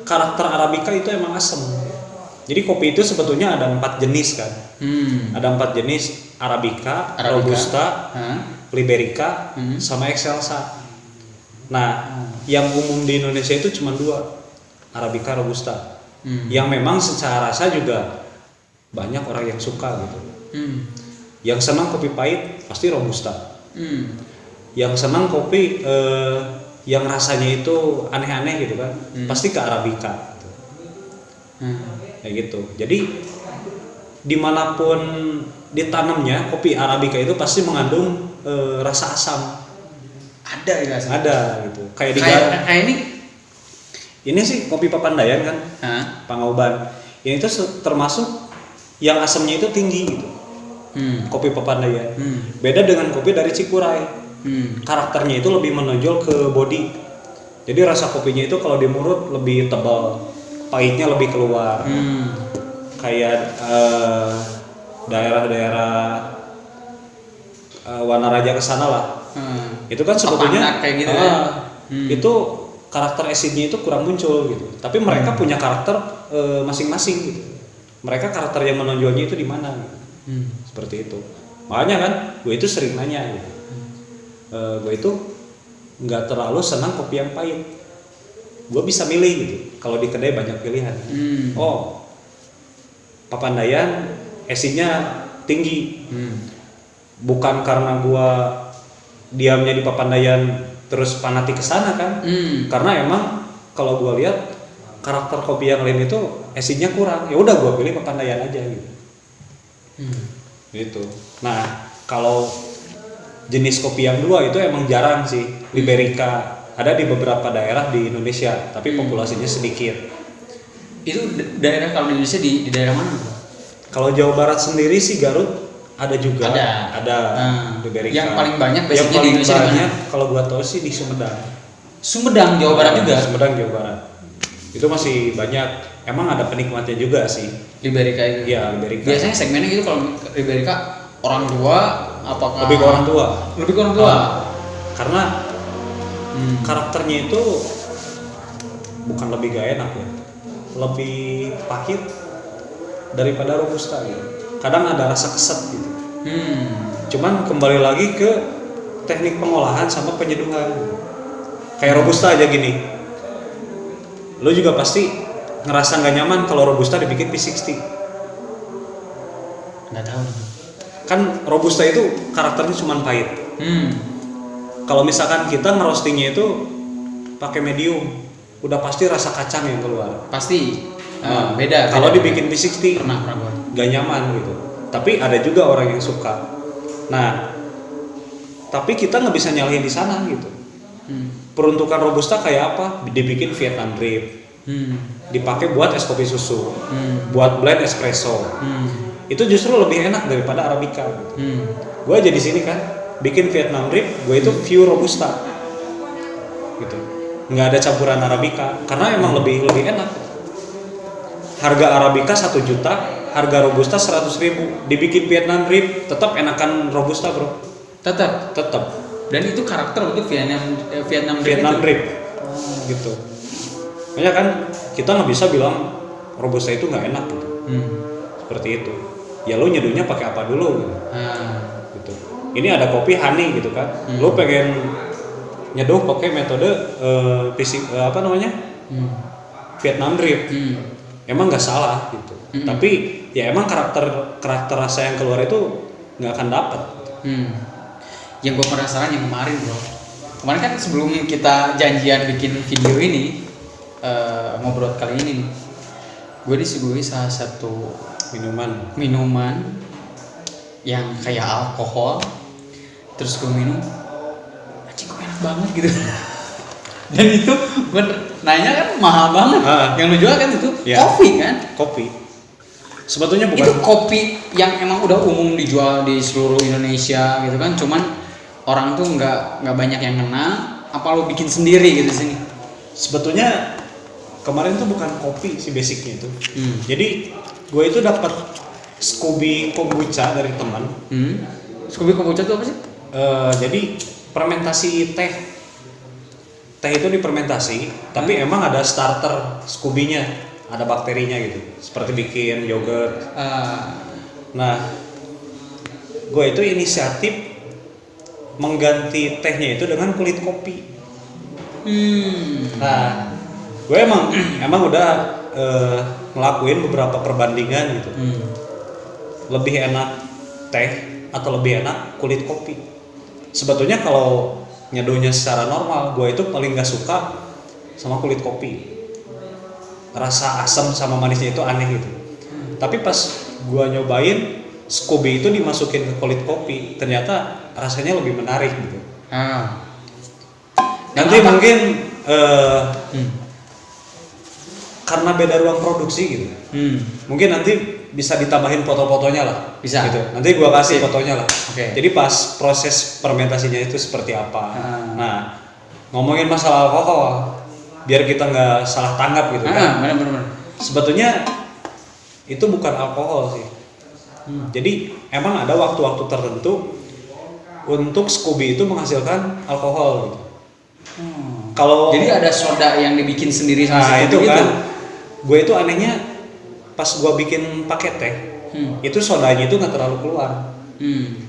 karakter Arabica itu emang asam. Jadi kopi itu sebetulnya ada 4 jenis kan. Ada 4 jenis Arabica, Robusta, Liberica, sama Excelsa. Nah, yang umum di Indonesia itu cuma 2, Arabica, Robusta. Yang memang secara rasa juga banyak orang yang suka gitu. Yang senang kopi pahit pasti Robusta. Yang senang kopi yang rasanya itu aneh-aneh gitu kan, pasti ke Arabica. Gitu. Kayak gitu. Jadi dimanapun ditanamnya kopi Arabica itu pasti mengandung rasa asam. Ada ya asam? Ada gitu. Kayak ini sih kopi Papandayan kan, Pangauban. Ini tuh termasuk yang asamnya itu tinggi gitu. Kopi Papandayan. Beda dengan kopi dari Cikuray. Karakternya itu lebih menonjol ke body. Jadi rasa kopinya itu kalau di mulut lebih tebal, pahitnya lebih keluar. Kayak daerah-daerah Wanaraja kesana lah. Itu kan sebetulnya kayak gitu ya. Itu karakter acidnya itu kurang muncul gitu. Tapi mereka punya karakter masing-masing gitu. Mereka karakter yang menonjolnya itu di mana? Gitu. Seperti itu. Makanya kan gue itu sering nanya gitu. Gue itu nggak terlalu senang kopi yang pahit. Gue bisa milih gitu. Kalau di kedai banyak pilihan. Oh, Papandayan acidnya tinggi. Bukan karena gue diamnya di Papandayan terus fanatik ke sana kan. Karena emang kalau gue lihat karakter kopi yang lain itu acidnya kurang. Ya udah gue pilih Papandayan aja gitu. Gitu. Nah, kalau jenis kopi yang 2 itu emang jarang sih. Liberica ada di beberapa daerah di Indonesia, tapi populasinya sedikit. Itu daerah kalau di Indonesia di daerah mana bro? Kalau Jawa Barat sendiri sih Garut ada juga. Ada Liberica. Yang paling banyak yang biasanya paling di Indonesia banyak kalau gua tahu sih di Sumedang. Sumedang Jawa Barat juga. Sumedang Jawa Barat. Itu masih banyak. Emang ada penikmatnya juga sih. Liberica itu. Iya, Liberica. Biasanya segmennya gitu kalau Liberica orang tua apakah Lebih ke orang tua. Lebih ke orang tua. Karena karakternya itu bukan lebih gak enak ya. Lebih pahit daripada Robusta gitu. Kadang ada rasa keset gitu. Cuman kembali lagi ke teknik pengolahan sama penyeduhan. Kayak Robusta aja gini. Lo juga pasti ngerasa nggak nyaman kalau Robusta dibikin P60. Nggak tahu. Kan Robusta itu karakternya cuma pahit. Kalau misalkan kita ngerostingnya itu pakai medium, udah pasti rasa kacang yang keluar. Pasti. Beda. Kalau dibikin P60 pernah gua. Gak nyaman gitu. Tapi ada juga orang yang suka. Nah, tapi kita nggak bisa nyalahin di sana gitu. Peruntukan Robusta kayak apa? Dibikin Vietnam drip. Dipakai buat es kopi susu, buat blend espresso. Itu justru lebih enak daripada Arabica. Gitu. Gue aja di sini kan bikin Vietnam drip, gue itu pure Robusta, gitu. Nggak ada campuran Arabica karena emang lebih enak. harga Arabica 1 juta, harga Robusta 100.000. Dibikin Vietnam Drip tetap enakan Robusta bro. Tetap. Dan itu karakter untuk Vietnam Drip. Gitu. Makanya kan kita nggak bisa bilang Robusta itu nggak enak gitu. Seperti itu. Ya lo nyeduhnya pakai apa dulu gitu. Gitu. Ini ada kopi honey gitu kan. Lo pengen nyeduh pakai metode Vietnam Drip. Emang nggak salah gitu. Tapi ya emang karakter rasa yang keluar itu nggak akan dapat. Yang gue penasaran yang kemarin bro. Kemarin kan sebelum kita janjian bikin video ini, ngobrol kali ini nih, gue disuguhi salah satu minuman yang kayak alkohol. Terus gue minum, anjing kok enak banget gitu. Dan itu gue nanya kan mahal banget. Yang lu jual kan itu kopi kan? Kopi. Sebetulnya bukan itu kopi yang emang udah umum dijual di seluruh Indonesia gitu kan, cuman orang tuh nggak banyak yang kenal. Apa lo bikin sendiri gitu sini? Sebetulnya kemarin tuh bukan kopi sih basicnya itu. Jadi gue itu dapat Scooby kombucha dari teman. Scooby kombucha itu apa sih? Jadi fermentasi teh itu difermentasi, tapi emang ada starter Scooby-nya, ada bakterinya gitu, seperti bikin yogurt. Nah, gue itu inisiatif mengganti tehnya itu dengan kulit kopi. Nah, gue emang udah ngelakuin beberapa perbandingan gitu. Lebih enak teh atau lebih enak kulit kopi. Sebetulnya kalau nyeduhnya secara normal, gue itu paling gak suka sama kulit kopi. Rasa asam sama manisnya itu aneh gitu. Tapi pas gue nyobain Scooby itu dimasukin ke kulit kopi, ternyata rasanya lebih menarik gitu. Nanti mungkin karena beda ruang produksi gitu. Mungkin nanti bisa ditambahin foto-fotonya lah. Bisa. Gitu. Nanti gua kasih fotonya lah. Okay. Jadi pas proses fermentasinya itu seperti apa. Nah, ngomongin masalah alkohol, biar kita nggak salah tanggap gitu kan. Benar. Sebetulnya itu bukan alkohol sih. Jadi emang ada waktu-waktu tertentu untuk Scooby itu menghasilkan alkohol gitu. Kalau jadi ada soda yang dibikin sendiri sama nah itu gitu. kan, gue itu anehnya pas gue bikin pakai teh, itu sodanya itu nggak terlalu keluar.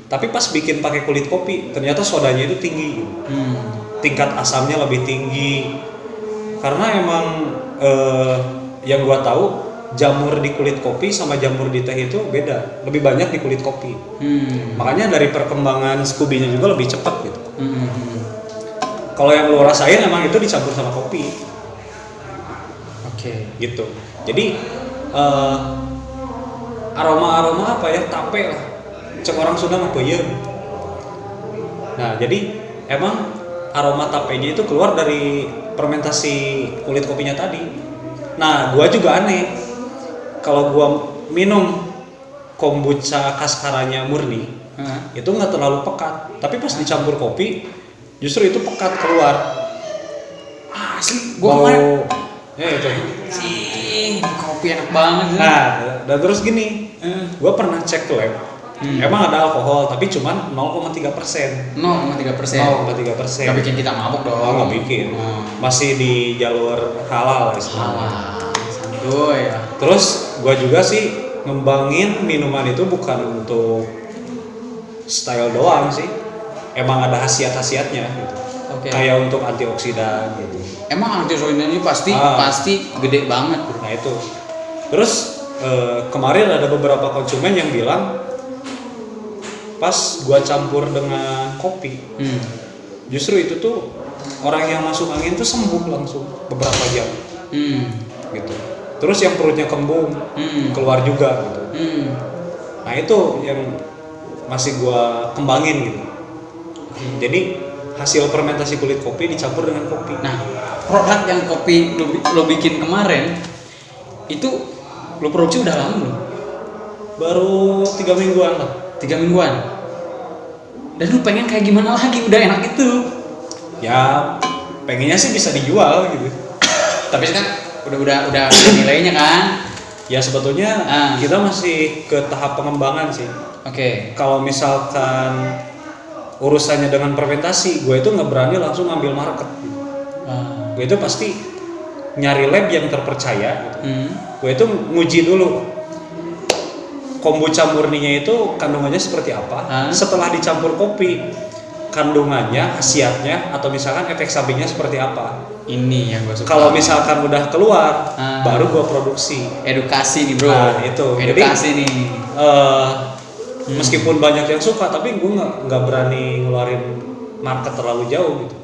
Tapi pas bikin pakai kulit kopi, ternyata sodanya itu tinggi, tingkat asamnya lebih tinggi. Karena emang yang gue tahu jamur di kulit kopi sama jamur di teh itu beda, lebih banyak di kulit kopi. Makanya dari perkembangan Scooby-nya juga lebih cepat gitu. Kalau yang lo rasain emang itu dicampur sama kopi. Gitu. Jadi aroma apa ya, tape lah, cek orang Sunda mah peuyeum. Nah jadi emang aroma tapenya itu keluar dari fermentasi kulit kopinya tadi. Nah gua juga aneh kalau gua minum kombucha kaskaranya murni, itu nggak terlalu pekat, tapi pas dicampur kopi justru itu pekat keluar. Asli gua kemarin itu kopi enak banget. Nah, dan terus gini, gue pernah cek ke lab, emang ada alkohol, tapi cuman 0,3%. 0,3%. Gak bikin kita mabuk dong. Oh, nggak bikin. Masih di jalur halal. Santuy ya. Terus gue juga sih ngembangin minuman itu bukan untuk style doang sih, emang ada khasiat-khasiatnya gitu. Kayak untuk antioksidan gitu. Emang antioksidannya pasti gede banget bro. Nah itu. Terus kemarin ada beberapa konsumen yang bilang pas gua campur dengan kopi, justru itu tuh orang yang masuk angin tuh sembuh langsung beberapa jam. Gitu. Terus yang perutnya kembung keluar juga gitu. Nah itu yang masih gua kembangin gitu. Jadi hasil fermentasi kulit kopi dicampur dengan kopi. Nah, produk yang kopi lo bikin kemarin itu lo produksi udah lama belum? Baru 3 mingguan lah. 3 mingguan. Dan lo pengen kayak gimana lagi? Udah enak itu. Ya, pengennya sih bisa dijual gitu. Tapi kan udah nilainya kan. Ya sebetulnya kita masih ke tahap pengembangan sih. Oke. Kalau misalkan urusannya dengan fermentasi, gue itu nggak berani langsung ngambil market. Gue itu pasti nyari lab yang terpercaya. Gitu. Gue itu nguji dulu kombucha murninya itu kandungannya seperti apa. Setelah dicampur kopi, kandungannya, khasiatnya, atau misalkan efek sampingnya seperti apa. Ini yang gue suka. Kalau misalkan udah keluar, baru gue produksi. Edukasi nih bro. Itu. Edukasi jadi, nih. Meskipun banyak yang suka, tapi gue nggak berani ngeluarin market terlalu jauh gitu.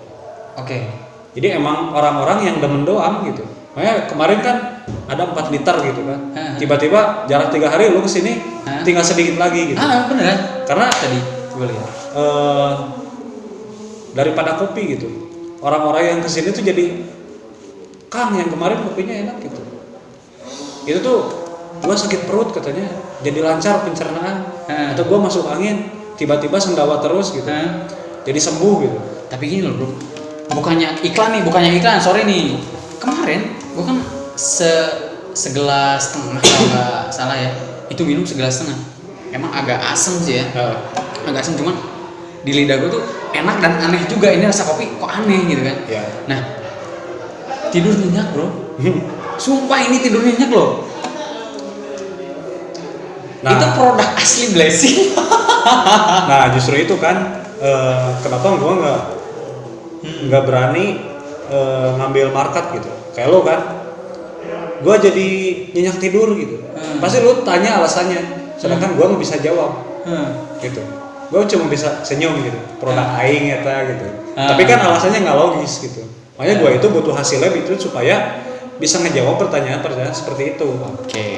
Oke. Jadi emang orang-orang yang demen doang gitu. Makanya kemarin kan ada 4 liter gitu kan. Tiba-tiba jarak 3 hari lu kesini tinggal sedikit lagi gitu. Beneran. Karena tadi gue lihat. Daripada kopi gitu. Orang-orang yang kesini tuh jadi Kang yang kemarin kopinya enak gitu. Itu tuh gua sakit perut katanya, jadi lancar pencernaan. Atau gua masuk angin, tiba-tiba sendawa terus gitu. Jadi sembuh gitu. Tapi gini loh bro, bukannya iklan, sorry nih. Kemarin gua kan segelas setengah kalau nggak salah ya. Itu minum segelas setengah. Emang agak asem sih ya. Agak asem, cuman di lidah gua tuh enak dan aneh juga. Ini rasa kopi kok aneh gitu kan. Nah, tidur nyenyak bro. Sumpah ini tidur nyenyak loh. Nah, itu produk asli Blessing. Nah justru itu kan kenapa gue nggak berani ngambil market gitu. Kayak lo kan, gue jadi nyenyak tidur gitu. Pasti lo tanya alasannya, sedangkan gue nggak bisa jawab. Gitu. Gue cuma bisa senyum gitu. Produk aing eta gitu. Tapi kan alasannya nggak logis gitu. Makanya gue itu butuh hasil lab itu supaya bisa ngejawab pertanyaan-pertanyaan seperti itu. Oke.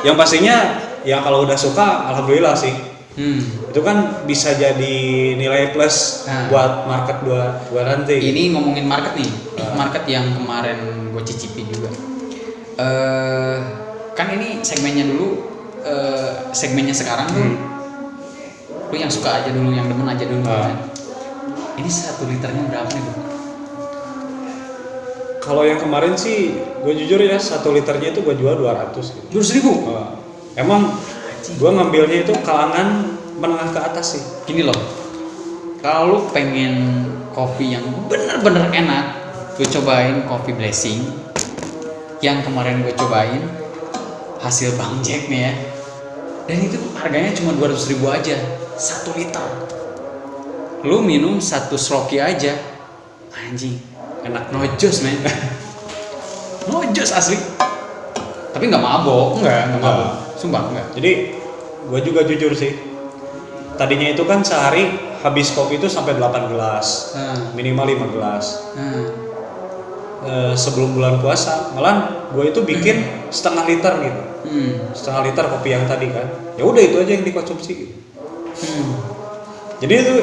Yang pastinya ya kalau udah suka alhamdulillah sih. Itu kan bisa jadi nilai plus buat market gua nanti. Ini ngomongin market nih. Market yang kemarin gue cicipi juga. Kan ini segmennya dulu, segmennya sekarang tuh lu yang suka aja dulu, yang demen aja dulu kan. Ini 1 liternya berapa nih bro? Kalau yang kemarin sih, gue jujur ya 1 liternya itu gue jual 200 gitu. 200.000? Emang gue ngambilnya itu kalangan menengah ke atas sih. Gini loh, kalau lu pengen kopi yang bener-bener enak, gue cobain kopi Blessing. Yang kemarin gue cobain, hasil Bang Jack nih ya. Dan itu harganya cuma 200.000 aja, 1 liter. Lu minum 1 sloki aja, anjing. Enak, nojos men. Nojos asli. Tapi nggak mabok, nggak mabok. Sumpah nggak. Jadi gue juga jujur sih. Tadinya itu kan sehari habis kopi itu sampai 8 gelas, minimal 5 gelas. Sebelum bulan puasa, malah gue itu bikin setengah liter gitu. Setengah liter kopi yang tadi kan. Ya udah itu aja yang dikonsumsi gitu. Jadi itu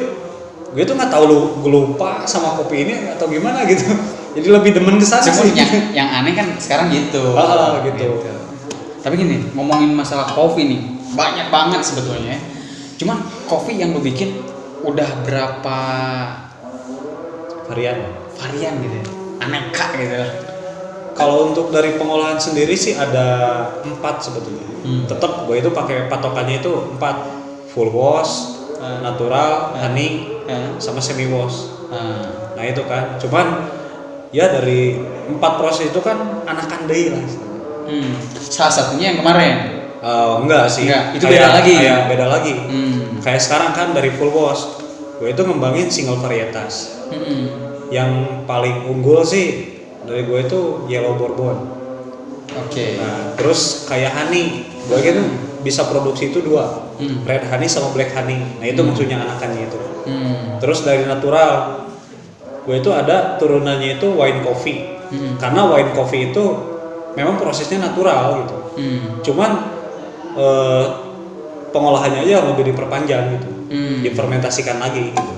gue tuh nggak tahu gue lupa sama kopi ini atau gimana gitu. Jadi lebih demen kesana sih. Yang aneh kan sekarang gitu. Gitu. Tapi gini, ngomongin masalah kopi nih, banyak banget sebetulnya. Cuman kopi yang lo bikin udah berapa varian gitu ya? Aneka gitu. Kalau untuk dari pengolahan sendiri sih ada 4 sebetulnya. Tetap gue itu pakai patokannya itu 4, full wash, natural, honey, sama semi wash. Nah itu kan, cuman ya dari 4 proses itu kan anakan deui lah. Salah satunya yang kemarin. Enggak sih. Itu beda lagi. Beda lagi. Kayak sekarang kan dari full wash, gue itu ngembangin single varietas. Yang paling unggul sih dari gue itu yellow bourbon. Oke. Nah terus kayak honey, gue gitu bisa produksi itu 2, red honey sama black honey. Nah itu maksudnya anakannya itu. Terus dari natural, gue itu ada turunannya itu wine coffee. Karena wine coffee itu memang prosesnya natural gitu. Cuman pengolahannya aja lebih diperpanjang gitu, difermentasikan lagi gitu.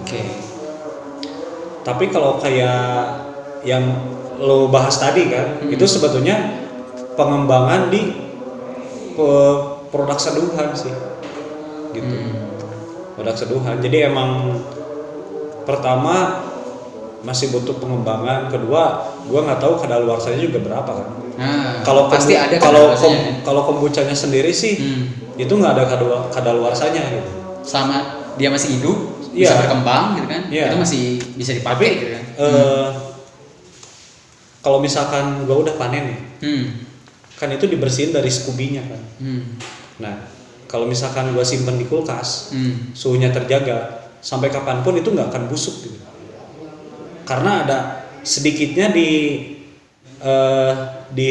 Tapi kalau kayak yang lo bahas tadi kan, itu sebetulnya pengembangan di produk seduhan sih, gitu. Produk seduhan. Jadi emang pertama masih butuh pengembangan. Kedua, gua nggak tahu kadaluarsanya juga berapa kan. Nah, Kalau pasti ada kalau kalau kombuchanya sendiri sih itu nggak ada kadaluarsanya gitu. Selama dia masih hidup, Iya. bisa berkembang gitu kan, Iya. itu masih bisa dipakai Tapi gitu kan. kalau misalkan gua udah panen nih, kan itu dibersihin dari skubinya kan. Nah, kalau misalkan gua simpen di kulkas, suhunya terjaga, sampai kapanpun itu nggak akan busuk gitu. Karena ada sedikitnya di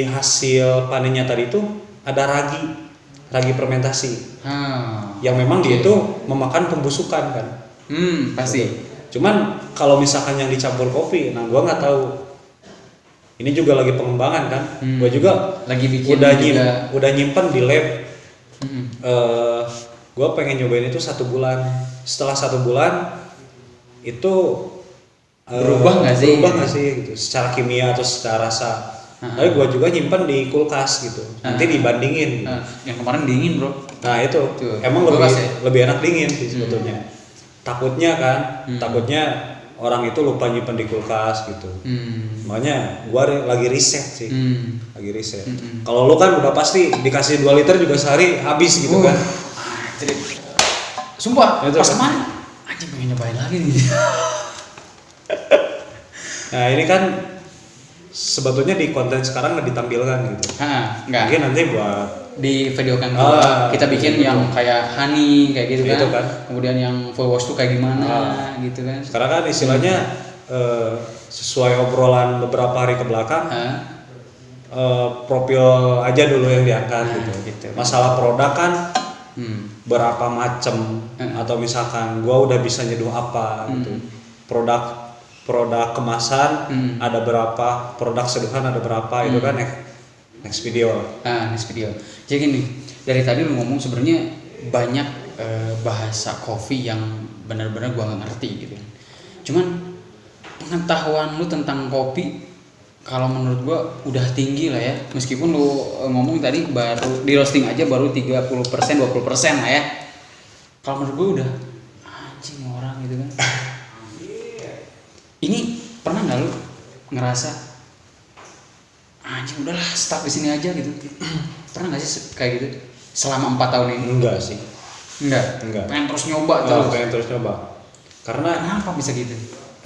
hasil panennya tadi itu ada ragi fermentasi, yang memang dia itu memakan pembusukan kan. Pasti. Cuman kalau misalkan yang dicampur kopi, nah gua nggak tahu. Ini juga lagi pengembangan kan. Gua juga Lagi bikin udah nyimpen di lab. Gua pengen nyobain itu 1 bulan. Setelah 1 bulan itu berubah nggak sih? Berubah nggak sih gitu, secara kimia atau secara rasa. Tapi gua juga nyimpen di kulkas gitu. Nanti dibandingin. Gitu. Yang kemarin dingin bro. Nah itu Tuh, emang kulkas ya? lebih enak dingin sih sebetulnya. Takutnya orang itu lupa nyimpen di kulkas gitu. Makanya gua lagi riset sih. Lagi riset. Kalau lu kan udah pasti dikasih 2 liter juga sehari habis gitu kan. Jadi, sumpah Itu pas kan. kemarin anjing pengen nyobain lagi nih. Nah ini kan sebetulnya di konten sekarang nggak ditampilkan gitu. Enggak. Mungkin nanti buat Di video kan kita bikin gitu. yang kayak honey kayak gitu Gitu kan. kan. Kemudian yang full wash tuh kayak gimana gitu kan. sekarang kan istilahnya sesuai obrolan beberapa hari ke belakang, profil aja dulu yang diangkat gitu. Masalah produk kan berapa macam atau misalkan gua udah bisa nyeduh apa gitu. Produk kemasan ada berapa, produk seduhan ada berapa, itu kan next video. Next video. Jadi gini, dari tadi lu ngomong sebenarnya banyak bahasa kopi yang benar-benar gua nggak ngerti gitu. Cuman pengetahuan lu tentang kopi kalau menurut gua udah tinggi lah ya. Meskipun lu ngomong tadi baru di roasting aja baru 30% 20% lah ya. Kalau menurut gua udah anjing orang gitu kan. Ini pernah nggak lu ngerasa anjing udahlah stop di sini aja gitu? Pernah nggak sih kayak gitu selama 4 tahun ini? Enggak sih. Enggak. Pengen terus nyoba Pengen terus nyoba. Karena kenapa bisa gitu?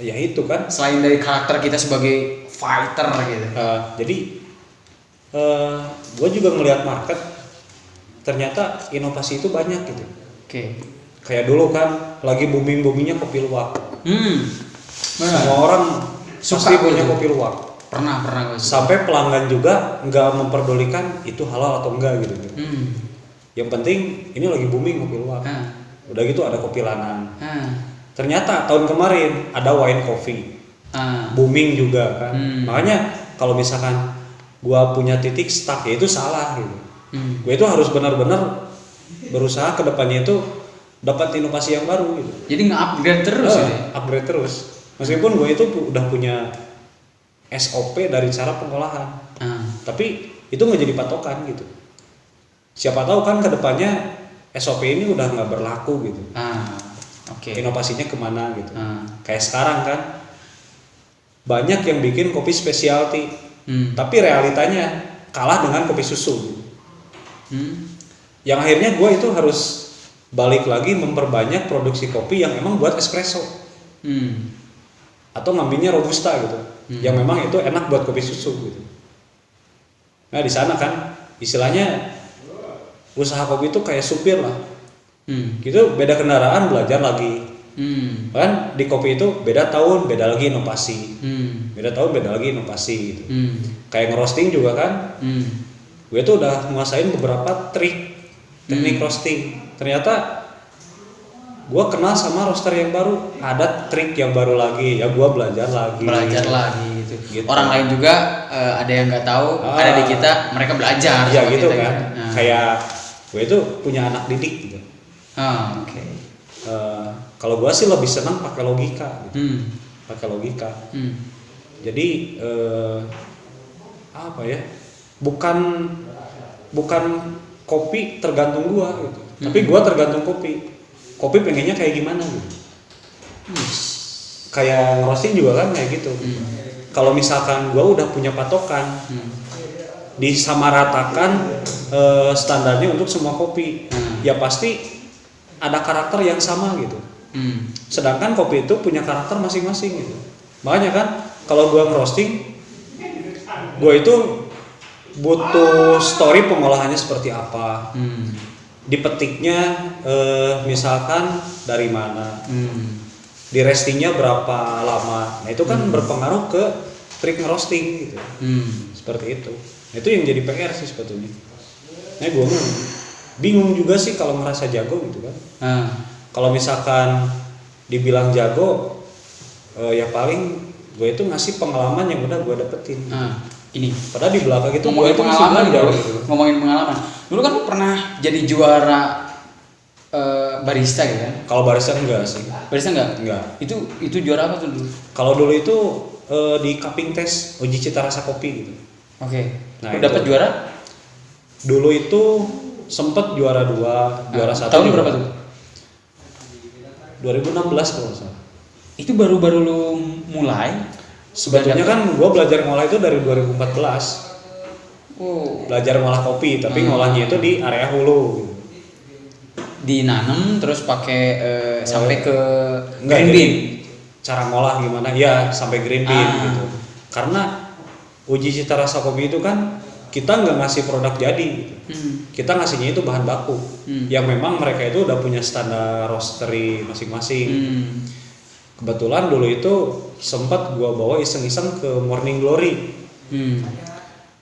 ya itu kan. Selain dari karakter kita sebagai fighter gitu. Jadi gue juga ngelihat market, ternyata inovasi itu banyak gitu. Oke. Kayak dulu kan lagi boomingnya kopi luwak. Benar. Semua orang Suka pasti punya gitu. kopi luwak. Pernah gue. Sampai pelanggan juga nggak memperdulikan itu halal atau enggak gitu. Yang penting ini lagi booming kopi luwak. Udah gitu ada kopi lanang. Ternyata tahun kemarin ada wine coffee. Booming juga kan. Makanya kalau misalkan gua punya titik stuck ya itu salah gitu. Gue itu harus benar-benar berusaha ke depannya itu dapat inovasi yang baru gitu. Jadi nge-upgrade terus gitu. Upgrade terus. Meskipun gue itu udah punya SOP dari cara pengolahan. Tapi itu nggak jadi patokan gitu. Siapa tahu kan ke depannya SOP ini udah nggak berlaku gitu. Oke. Inovasinya kemana gitu. Kayak sekarang kan banyak yang bikin kopi specialty, tapi realitanya kalah dengan kopi susu. Yang akhirnya gue itu harus balik lagi memperbanyak produksi kopi yang emang buat espresso, atau ngambilnya robusta gitu, yang memang itu enak buat kopi susu gitu. Nah di sana kan istilahnya usaha kopi itu kayak supir lah, gitu beda kendaraan belajar lagi. Kan di kopi itu beda tahun beda lagi inovasi, beda tahun beda lagi inovasi gitu. Kayak ngerosting juga kan, gue tuh udah nguasain beberapa teknik roasting. Ternyata gue kenal sama roaster yang baru, ada trik yang baru lagi, ya gue belajar lagi gitu. Orang lain juga ada yang nggak tahu, ada di kita, mereka belajar ya gitu kita, kan gitu. Kayak gue itu punya anak didik gitu. Oke. Kalau gue sih lebih senang pakai logika gitu. Pakai logika. Jadi apa ya, bukan kopi tergantung gue gitu, tapi gue tergantung kopi pengennya kayak gimana gitu. kayak roasting juga kan kayak gitu. Kalau misalkan gua udah punya patokan, disamaratakan standarnya untuk semua kopi, ya pasti ada karakter yang sama gitu. Sedangkan kopi itu punya karakter masing-masing gitu. Makanya kan kalau gua ngerosting, gua itu butuh story pengolahannya seperti apa, dipetiknya misalkan dari mana, di restingnya berapa lama. Nah itu kan berpengaruh ke trik ngerosting gitu. Seperti itu. Itu yang jadi PR sih sebetulnya. Nah gue bingung juga sih kalau ngerasa jago gitu kan. Kalau misalkan dibilang jago, ya paling gue itu ngasih pengalaman yang udah gue dapetin. Ini. Padahal di belakang itu gue Ngomongin itu masih pengalaman belajar bro. gitu. Ngomongin pengalaman. Dulu kan lu pernah jadi juara barista gitu kan? Kalau barista enggak sih. Barista enggak? Enggak. Itu juara apa tuh dulu? Kalau dulu itu di cupping test uji cita rasa kopi gitu. Oke. Nah, Lu itu. dapat juara? Dulu itu sempet juara 2, juara 1. Tahun berapa tuh? 2016 kalau nggak salah. Itu baru-baru lu mulai? Sebetulnya kan gue belajar ngolah itu dari 2014. Oh. Belajar ngolah kopi, tapi ngolahnya itu di area hulu gitu. Dinanem terus pakai sampai ke Enggak, green jadi bean. cara ngolah gimana? Ya sampai green bean gitu. Karena uji cita rasa kopi itu kan kita nggak ngasih produk jadi gitu. Kita ngasihnya itu bahan baku yang memang mereka itu udah punya standar roastery masing-masing. Kebetulan dulu itu sempat gua bawa iseng-iseng ke Morning Glory.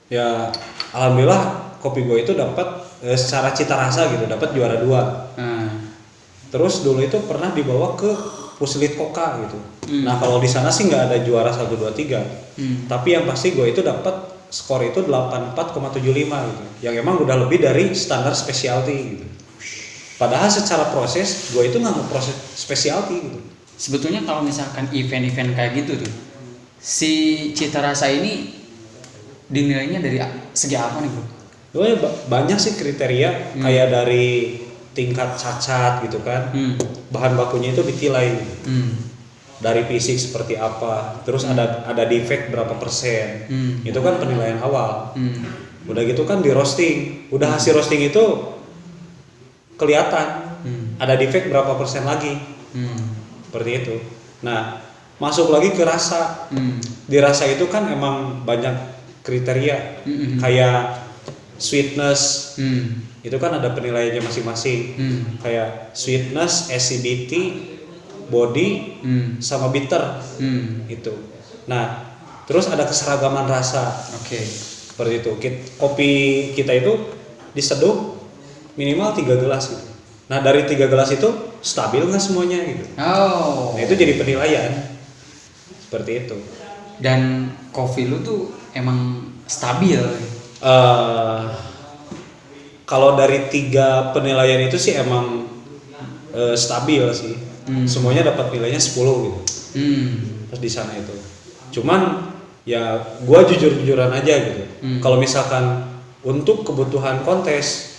Ya alhamdulillah kopi gua itu dapat secara cita rasa gitu, dapat juara 2. Terus dulu itu pernah dibawa ke Puslit Koka gitu. Nah kalau di sana sih nggak ada juara 1, 2, 3. Tapi yang pasti gua itu dapat skor itu 84,75 gitu. Yang emang udah lebih dari standar specialty gitu. Padahal secara proses gua itu nggak mau proses specialty gitu. Sebetulnya kalau misalkan event-event kayak gitu tuh, si cita rasa ini dinilainya dari segi apa nih bro? Banyak sih kriteria, kayak dari tingkat cacat gitu kan, bahan bakunya itu ditilai gitu. Dari fisik seperti apa, terus ada defect berapa persen, itu kan penilaian awal. Udah gitu kan di roasting, udah hasil roasting itu kelihatan ada defect berapa persen lagi. Seperti itu. Nah, masuk lagi ke rasa. Di rasa itu kan emang banyak kriteria. Kayak sweetness. Itu kan ada penilaiannya masing-masing. Kayak sweetness, acidity, body, sama bitter. Itu. Nah, terus ada keseragaman rasa. Seperti itu. Kopi kita itu diseduh minimal 3 gelas gitu. Nah dari 3 gelas itu stabil nggak semuanya gitu. Nah itu jadi penilaian seperti itu. Dan kopi lu tuh emang stabil. Kalau dari 3 penilaian itu sih emang stabil sih. Semuanya dapat nilainya 10 gitu. Terus di sana itu. Cuman ya gua jujur-jujuran aja gitu. Kalau misalkan untuk kebutuhan kontes,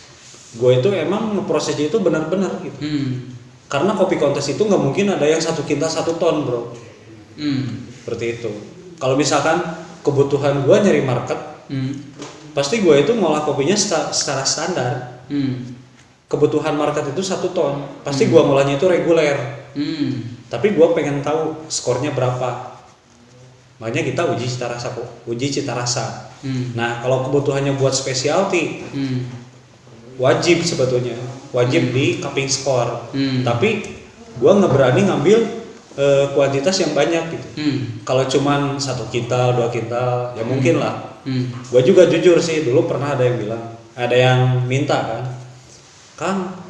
gue itu emang ngeprosesnya itu benar-benar gitu. Karena kopi kontes itu nggak mungkin ada yang 1 kintal 1 ton bro. Seperti itu. Kalau misalkan kebutuhan gue nyari market, pasti gue itu ngolah kopinya secara standar. Kebutuhan market itu 1 ton, pasti gue ngolahnya itu reguler. Tapi gue pengen tahu skornya berapa. Makanya kita uji cita rasa. Nah kalau kebutuhannya buat specialty, wajib sebetulnya di cupping score. Tapi gua nggak berani ngambil kuantitas yang banyak gitu. Kalau cuman 1 kintal 2 kintal ya mungkin lah. Gua juga jujur sih dulu pernah ada yang minta kan, Kang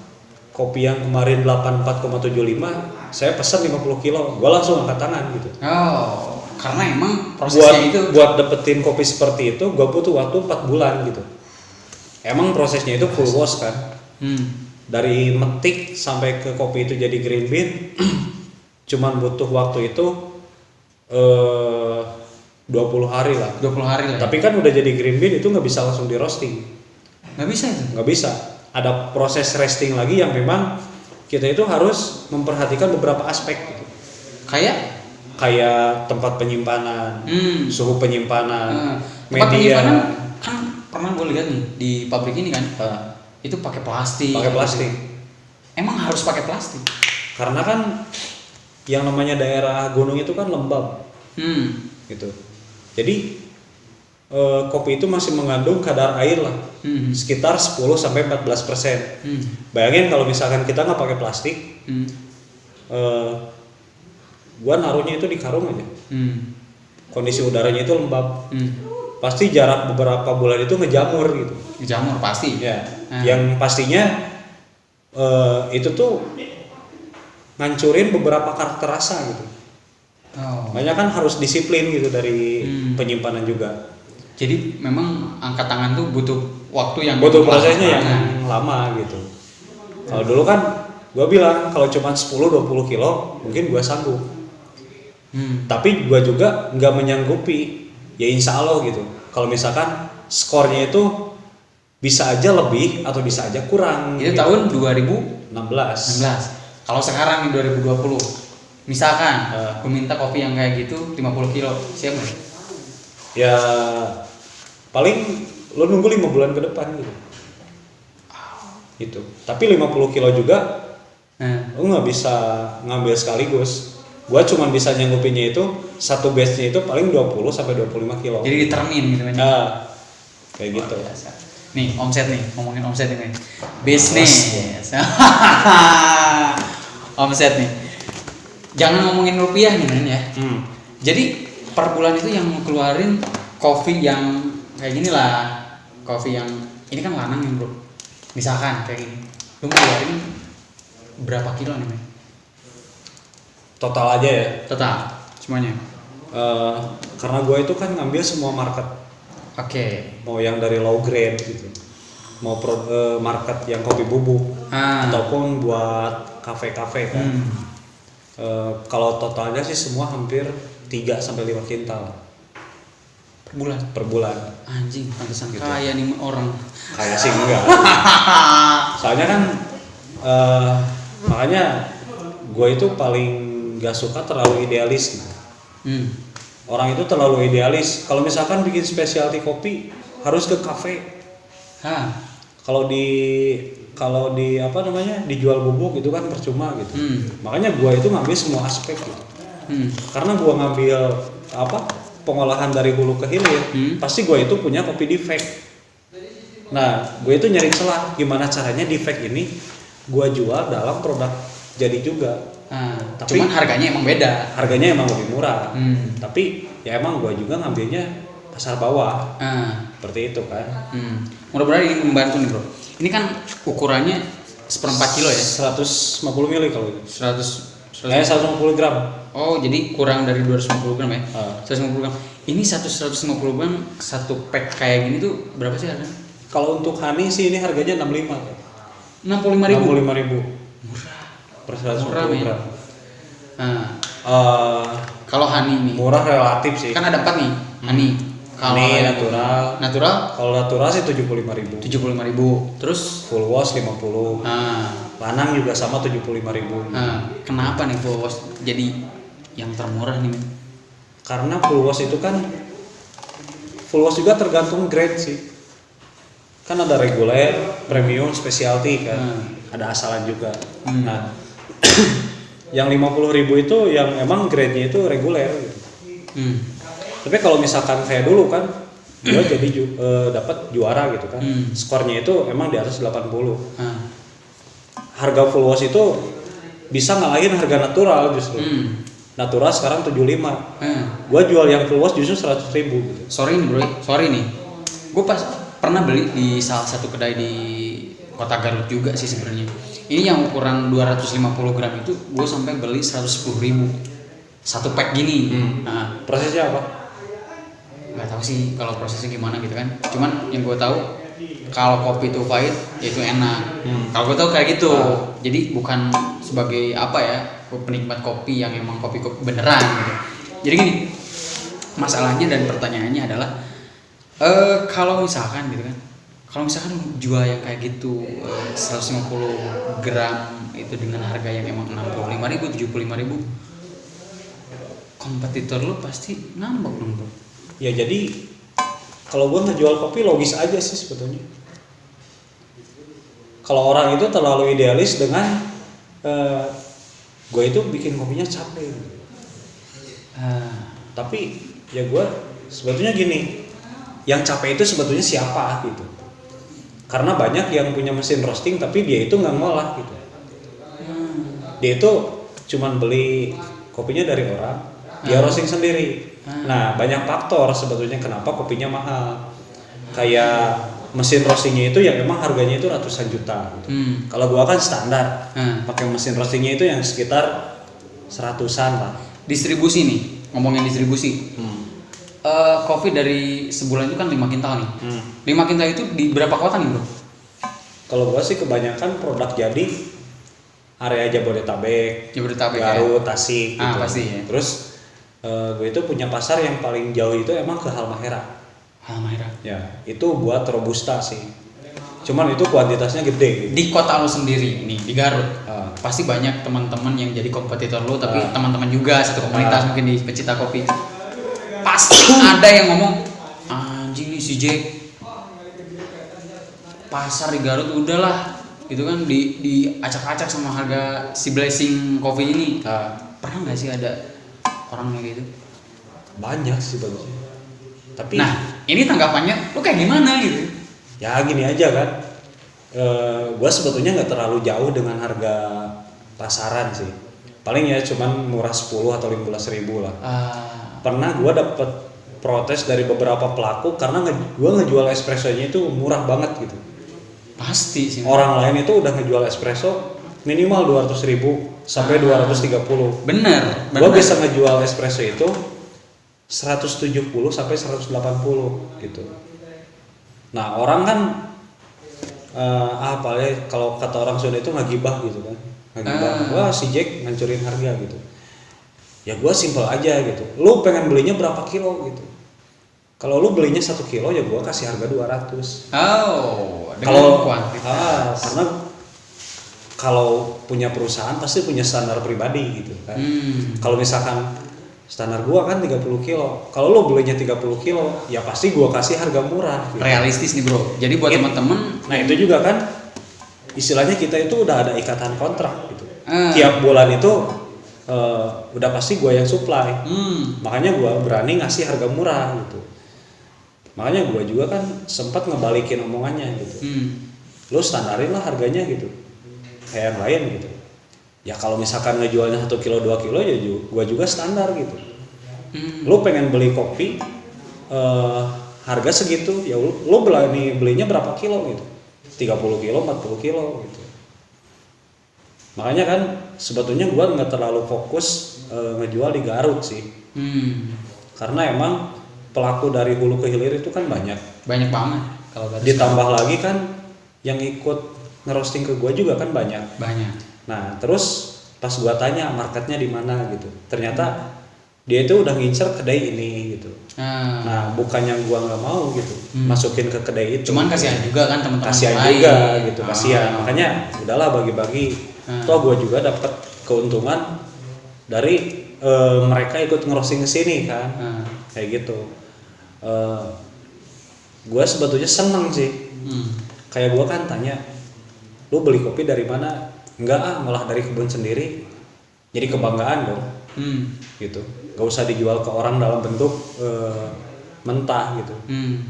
kopi yang kemarin 84,75 saya pesan 50 kilo. Gua langsung angkat tangan gitu. Karena emang prosesnya buat dapetin kopi seperti itu gua butuh waktu 4 bulan gitu. Emang prosesnya itu full wash kan. Dari metik sampai ke kopi itu jadi green bean cuman butuh waktu itu 20 hari lah. 20 hari lah. Tapi kan udah jadi green bean itu nggak bisa langsung di roasting. Nggak bisa itu? Nggak bisa. Ada proses resting lagi yang memang kita itu harus memperhatikan beberapa aspek gitu. Kayak kayak tempat penyimpanan, suhu penyimpanan, tempat media. penyimpanan kan pernah gue lihat nih di pabrik ini kan, itu pakai plastik. Pakai plastik. Emang harus pakai plastik? Karena kan yang namanya daerah gunung itu kan lembab, gitu. Jadi kopi itu masih mengandung kadar air lah, sekitar 10-14%. Bayangin kalau misalkan kita nggak pakai plastik, gua naruhnya itu di karung aja. Kondisi udaranya itu lembab, pasti jarak beberapa bulan itu ngejamur gitu. Ngejamur pasti. Ya, yang pastinya itu tuh ngancurin beberapa karakter rasa gitu. Makanya kan harus disiplin gitu dari penyimpanan juga. Jadi memang angkat tangan tuh butuh waktu yang butuh prosesnya yang lama gitu. Kalau dulu kan gua bilang kalau cuma 10-20 kilo mungkin gua sanggup. Tapi gua juga nggak menyanggupi, ya insya Allah gitu. Kalau misalkan skornya itu bisa aja lebih atau bisa aja kurang. Itu gitu. tahun 2016. Kalau sekarang di 2020, misalkan gue minta kopi yang kayak gitu 50 kilo, siap nggak? Ya paling lo nunggu 5 bulan ke depan gitu. Gitu. Tapi 50 kilo juga lo nggak bisa ngambil sekaligus. Gua cuma bisa nyanggupinnya itu satu batch-nya itu paling 20-25 kilo. Jadi ditermin gitu kan? Kayak gitu. Biasa. Nih omset nih, ngomongin omset ini. Bisnis. Omset nih. Jangan ngomongin rupiah nih men ya. Jadi per bulan itu yang keluarin kopi yang kayak gini lah. Kopi yang ini kan lanang nih bro. Misalkan kayak gini. Lu keluarin berapa kilo nih men? Total aja ya. Total semuanya. Karena gue itu kan ngambil semua market. Oke. Mau yang dari low grade gitu. Mau market yang kopi bubuk ataupun buat kafe-kafe kan. Kalau totalnya sih semua hampir 3-5 kintal per bulan. Anjing, pantesan gitu. Kaya nih orang. Kaya sih enggak. Soalnya kan makanya gue itu paling gak suka terlalu idealis. Orang itu terlalu idealis. Kalau misalkan bikin specialty kopi harus ke kafe. Kalau di apa namanya dijual bubuk itu kan percuma gitu. Makanya gua itu ngambil semua aspek gitu. Karena gua ngambil pengolahan dari hulu ke hilir, pasti gua itu punya kopi defect. Nah, gue itu nyari celah gimana caranya defect ini gua jual dalam produk jadi juga. Tapi cuman harganya emang beda. Harganya emang lebih murah. Tapi ya emang gua juga ngambilnya pasar bawah. Seperti itu kan. Mudah-mudahan ini membantu nih bro. Ini kan ukurannya 1/4 kilo ya? 150 ml kalau itu. 150 gram. Oh, jadi kurang dari 250 gram ya? 150 gram. Ini 150 gram satu pack kayak gini tuh berapa sih harganya? Kalau untuk honey sih ini harganya 65. 65.000. Murah. Per 150 gram. Kalau honey nih. Murah relatif sih. Kan ada 4 nih. Honey. Kalau natural. Kalau natural sih 75.000. 75.000. Terus full wash 50. Lanang juga sama 75.000. Kenapa nih full wash jadi yang termurah nih? Karena full wash itu kan juga tergantung grade sih. Kan ada reguler, premium, specialty kan. Ada asalan juga. Nah, yang 50.000 itu yang emang grade-nya itu reguler gitu. Tapi kalau misalkan kayak dulu kan gua jadi dapat juara gitu kan. Skornya itu emang di atas 80. Harga full wash itu bisa ngalahin harga natural justru. Natural sekarang 75. Gua jual yang full wash justru 100.000 gitu. Sorry nih. Gua pas pernah beli di salah satu kedai di Kota Garut juga sih sebenarnya. Ini yang ukuran 250 gram itu gua sampai beli 110.000. Satu pack gini. Prosesnya apa? Nggak tahu sih kalau prosesnya gimana gitu kan. Cuman yang gue tahu kalau kopi itu pahit ya itu enak. Kalau gue tahu kayak gitu. Jadi bukan sebagai penikmat kopi yang emang kopi beneran gitu. Jadi gini, masalahnya dan pertanyaannya adalah kalau misalkan gitu kan, kalau misalkan jual yang kayak gitu 150 gram itu dengan harga yang emang 65.000, 75.000, kompetitor lu pasti ngambek dong bro. Ya jadi kalau gue ngejual kopi logis aja sih sebetulnya. Kalau orang itu terlalu idealis dengan gue itu bikin kopinya capek. Tapi ya gue sebetulnya gini, yang capek itu sebetulnya siapa gitu. Karena banyak yang punya mesin roasting tapi dia itu nggak ngolah gitu. Dia itu cuman beli kopinya dari orang, dia roasting sendiri. Nah banyak faktor sebetulnya kenapa kopinya mahal. Kayak mesin roastingnya itu yang emang harganya itu ratusan juta gitu. Kalau gua kan standar pakai mesin roastingnya itu yang sekitar 100-an lah. Distribusi nih, ngomongin distribusi. Kopi dari sebulan itu kan 5 kintal nih. 5 kintal itu di berapa kota nih bro? Kalau gua sih kebanyakan produk jadi area Jabodetabek, Garut, Tasik gitu. Pasti ya. Terus gue itu punya pasar yang paling jauh itu emang ke Halmahera. Ya, itu buat Robusta sih. Cuman itu kuantitasnya gede gitu. Di kota lu sendiri nih, di Garut. Pasti banyak teman-teman yang jadi kompetitor lu, tapi teman-teman juga satu komunitas mungkin di pecinta kopi. Pasti ada yang ngomong, anjing nih si Jack. Pasar di Garut udahlah, gitu kan di acak-acak sama harga si Blessing Coffee ini. Pernah nggak sih ada orang kayak gitu? Banyak sih bagusnya. Tapi nah ini tanggapannya lu kayak gimana gitu? Ya gini aja kan, gue sebetulnya nggak terlalu jauh dengan harga pasaran sih. Paling ya cuman murah 10 atau 15 ribu lah. Pernah gue dapet protes dari beberapa pelaku karena gue ngejual espressonya itu murah banget gitu. Pasti sih. Orang lain itu udah ngejual espresso minimal 200 ribu sampai 230. Bener. Gue bisa ngejual espresso itu 170 sampai 180 gitu. Nah orang kan apalagi kalau kata orang Sunda itu ngagibah gitu kan, ngagibah. Wah si Jack ngancurin harga gitu. Ya gue simple aja gitu. Lu pengen belinya berapa kilo gitu? Kalau lu belinya 1 kilo ya gue kasih harga 200. Kalau kuantitas. Karena kalau punya perusahaan pasti punya standar pribadi gitu kan. Kalau misalkan standar gua kan 30 kilo. Kalau lo belinya 30 kilo, ya pasti gua kasih harga murah. Gitu. Realistis nih bro. Jadi buat teman-teman. Nah itu juga kan, istilahnya kita itu udah ada ikatan kontrak gitu. Tiap bulan itu udah pasti gua yang supply. Makanya gua berani ngasih harga murah gitu. Makanya gua juga kan sempat ngebalikin omongannya gitu. Lo standarin lah harganya gitu. Kayak yang lain gitu. Ya kalau misalkan ngejualnya 1 kilo 2 kilo ya gua juga standar gitu. Lo pengen beli kopi harga segitu ya lo belinya berapa kilo gitu. 30 kilo 40 kilo gitu. Makanya kan sebetulnya gua nggak terlalu fokus ngejual di Garut sih. Karena emang pelaku dari hulu ke hilir itu kan banyak banget kalau ditambah lagi kan yang ikut ngerosting ke gua juga kan banyak. Nah terus pas gua tanya marketnya di mana gitu, ternyata dia itu udah ngincer kedai ini gitu. Nah bukannya gua nggak mau gitu masukin ke kedai itu. Cuman kasihan juga kan teman-teman kasihan juga gitu, kasihan. Makanya udahlah bagi-bagi. Toh gua juga dapat keuntungan dari mereka ikut ngerosting ke sini kan, kayak gitu. Gua sebetulnya seneng sih. Kayak gua kan tanya, lu beli kopi dari mana? Enggak malah dari kebun sendiri. Jadi kebanggaan dong. Gitu. Gak usah dijual ke orang dalam bentuk mentah gitu.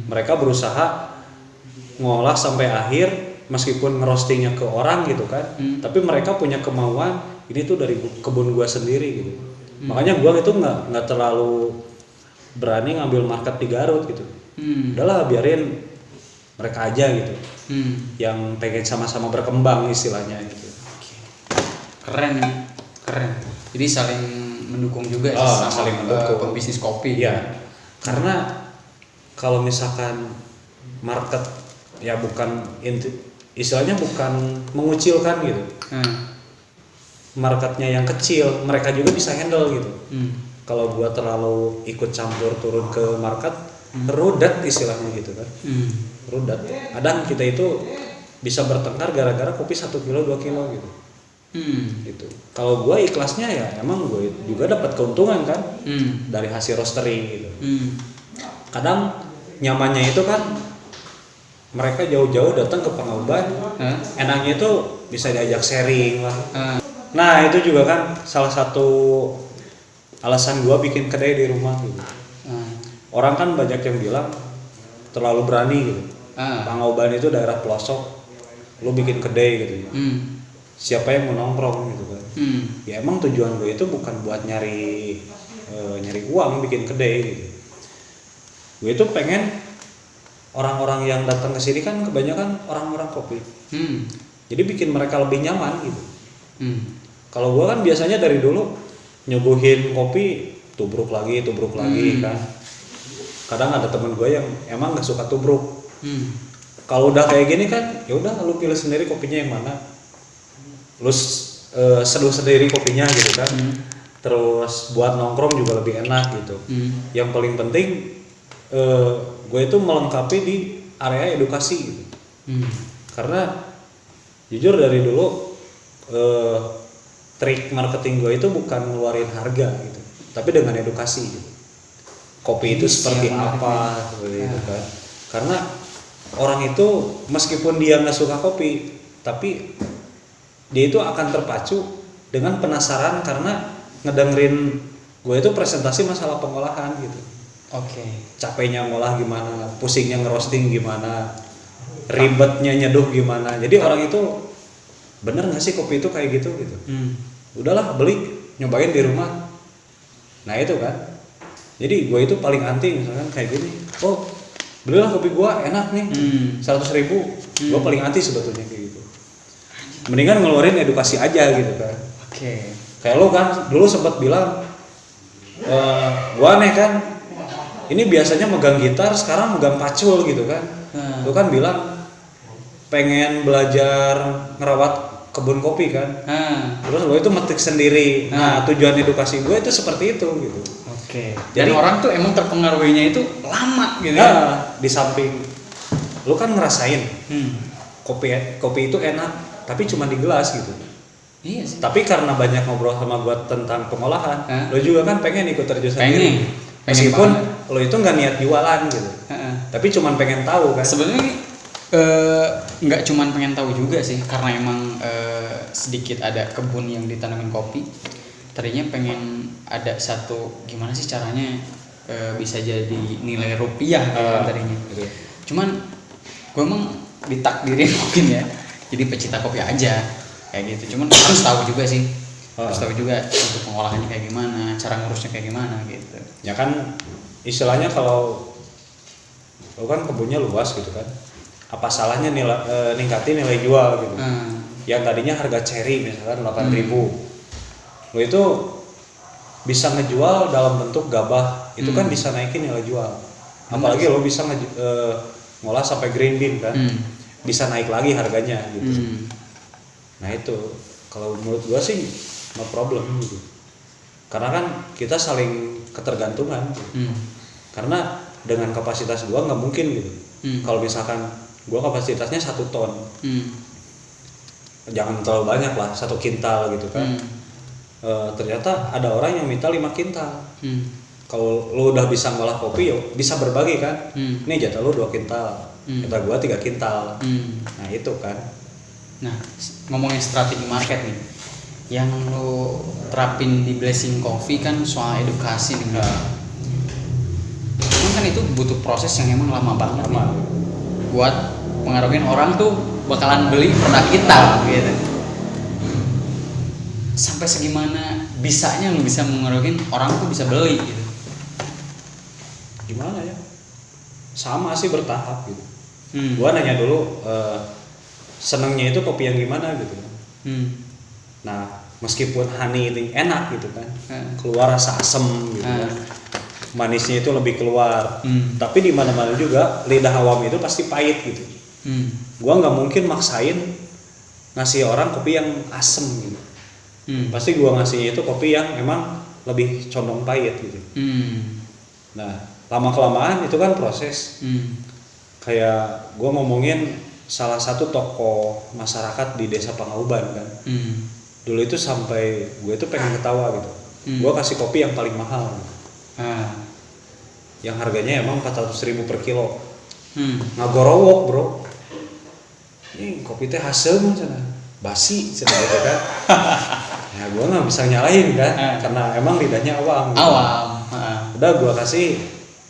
Mereka berusaha ngolah sampai akhir meskipun ngerostingnya ke orang gitu kan. Tapi mereka punya kemauan ini tuh dari kebun gua sendiri gitu. Makanya gua itu nggak terlalu berani ngambil market di Garut gitu. Udahlah biarin mereka aja gitu. Yang pengen sama-sama berkembang istilahnya gitu. Keren. Jadi saling mendukung juga sama saling mendukung pembisnis kopi. Iya. Karena kalau misalkan market ya bukan istilahnya bukan mengucilkan gitu. Marketnya yang kecil, mereka juga bisa handle gitu. Kalau gua terlalu ikut campur turun ke market, rudet istilahnya gitu kan. Rudet. Kadang kita itu bisa bertengkar gara-gara kopi 1 kilo 2 kilo gitu. Gitu. Kalau gue ikhlasnya ya emang gue juga dapat keuntungan kan dari hasil roastery gitu. Kadang nyamannya itu kan mereka jauh-jauh datang ke Pangauban, enaknya itu bisa diajak sharing lah. Nah itu juga kan salah satu alasan gue bikin kedai di rumah gitu. Orang kan banyak yang bilang terlalu berani gitu. Pangauban itu daerah pelosok, lu bikin kedai gitu ya. Siapa yang mau nongkrong gitu kan? Ya emang tujuan gue itu bukan buat nyari uang bikin kedai gitu. Gue itu pengen orang-orang yang datang ke sini kan kebanyakan orang-orang kopi. Jadi bikin mereka lebih nyaman gitu. Kalau gue kan biasanya dari dulu nyuguhin kopi tubruk lagi kan. Kadang ada temen gue yang emang nggak suka tubruk. Kalau udah kayak gini kan, ya udah lu pilih sendiri kopinya yang mana. Lu seduh sendiri kopinya gitu kan. Terus buat nongkrong juga lebih enak gitu. Yang paling penting gue itu melengkapi di area edukasi gitu. Karena jujur dari dulu trik marketing gue itu bukan ngeluarin harga gitu, tapi dengan edukasi gitu. Kopi itu seperti apa seperti itu kan. Karena orang itu meskipun dia nggak suka kopi, tapi dia itu akan terpacu dengan penasaran karena ngedengerin gue itu presentasi masalah pengolahan gitu. Capeknya ngolah gimana, pusingnya ngerosting gimana, ribetnya nyeduh gimana. Jadi orang itu bener nggak sih kopi itu kayak gitu. Udahlah beli, nyobain di rumah. Nah itu kan. Jadi gue itu paling anti misalkan kayak gini. Oh belilah kopi gue enak nih, 100.000. Gue paling anti sebetulnya kayak gitu. Mendingan ngeluarin edukasi aja gitu kan. Kayak lo kan dulu sempat bilang, gue aneh kan. Ini biasanya megang gitar, sekarang megang pacul gitu kan. Lu kan bilang pengen belajar ngerawat kebun kopi kan. Terus lo itu metik sendiri. Nah tujuan edukasi gue itu seperti itu gitu. Dan orang tuh emang terpengaruhinya itu lama gitu. Di samping lu kan ngerasain kopi itu enak, tapi cuma di gelas gitu. Iya sih. Tapi karena banyak ngobrol sama gue tentang pengolahan, lo juga kan pengen ikut terjun sendiri. Meskipun lo itu nggak niat jualan gitu, tapi cuman pengen tahu kan. Sebenarnya nggak cuman pengen tahu juga sih, karena emang sedikit ada kebun yang ditanamin kopi. Tadinya pengen ada satu gimana sih caranya bisa jadi nilai rupiah kan tadinya. Cuman gue emang ditakdirin mungkin ya, jadi pecinta kopi aja kayak gitu. Cuman harus tahu juga sih. Harus tahu juga untuk pengolahannya kayak gimana, cara ngurusnya kayak gimana gitu. Ya kan istilahnya kalau lo kan kebunnya luas gitu kan, apa salahnya ningkatin nilai jual gitu. Yang tadinya harga cherry misalkan 8.000, lo itu bisa ngejual dalam bentuk gabah, itu kan bisa naikin nilai jual. Apalagi lo bisa ngolah sampai green bean kan, bisa naik lagi harganya gitu. Nah itu kalau menurut gua sih no problem gitu. Karena kan kita saling ketergantungan gitu. Karena dengan kapasitas gua nggak mungkin gitu. Kalau misalkan gua kapasitasnya 1 ton, jangan terlalu banyak lah, 1 kintal gitu kan. Ternyata ada orang yang minta 5 kintal. Kalau lo udah bisa ngolah kopi, yo bisa berbagi kan. Nih jatah lo 2 kintal, jatah gua 3 kintal. Nah itu kan. Nah ngomongin strategi market nih, yang lo terapin di Blessing Coffee kan soal edukasi nih. Kan itu butuh proses yang emang lama banget nih. Buat pengaruhin orang tuh bakalan beli produk kita gitu. Sampai segimana bisanya lu bisa mengaruhin orang tuh bisa beli gitu. Gimana ya? Sama sih bertahap gitu. Gua nanya dulu senangnya itu kopi yang gimana gitu. Nah, meskipun honey itu enak gitu kan. Keluar rasa asem gitu kan. Manisnya itu lebih keluar. Tapi di mana-mana juga lidah awam itu pasti pahit gitu. Gua nggak mungkin maksain ngasih orang kopi yang asem gitu. Pasti gua ngasih itu kopi yang emang lebih condong pahit gitu. Nah, lama-kelamaan itu kan proses. Kayak gua ngomongin salah satu tokoh masyarakat di Desa Pangauban kan. dulu itu sampai gue tuh pengen ketawa gitu. Gue kasih kopi yang paling mahal. Yang harganya emang 400.000 per kilo. Ngagorowok bro. Ini kopi teh asem sana, basi sana gitu kan. Ya gue nggak bisa nyalahin kan, karena emang lidahnya awam. Gitu. Udah gue kasih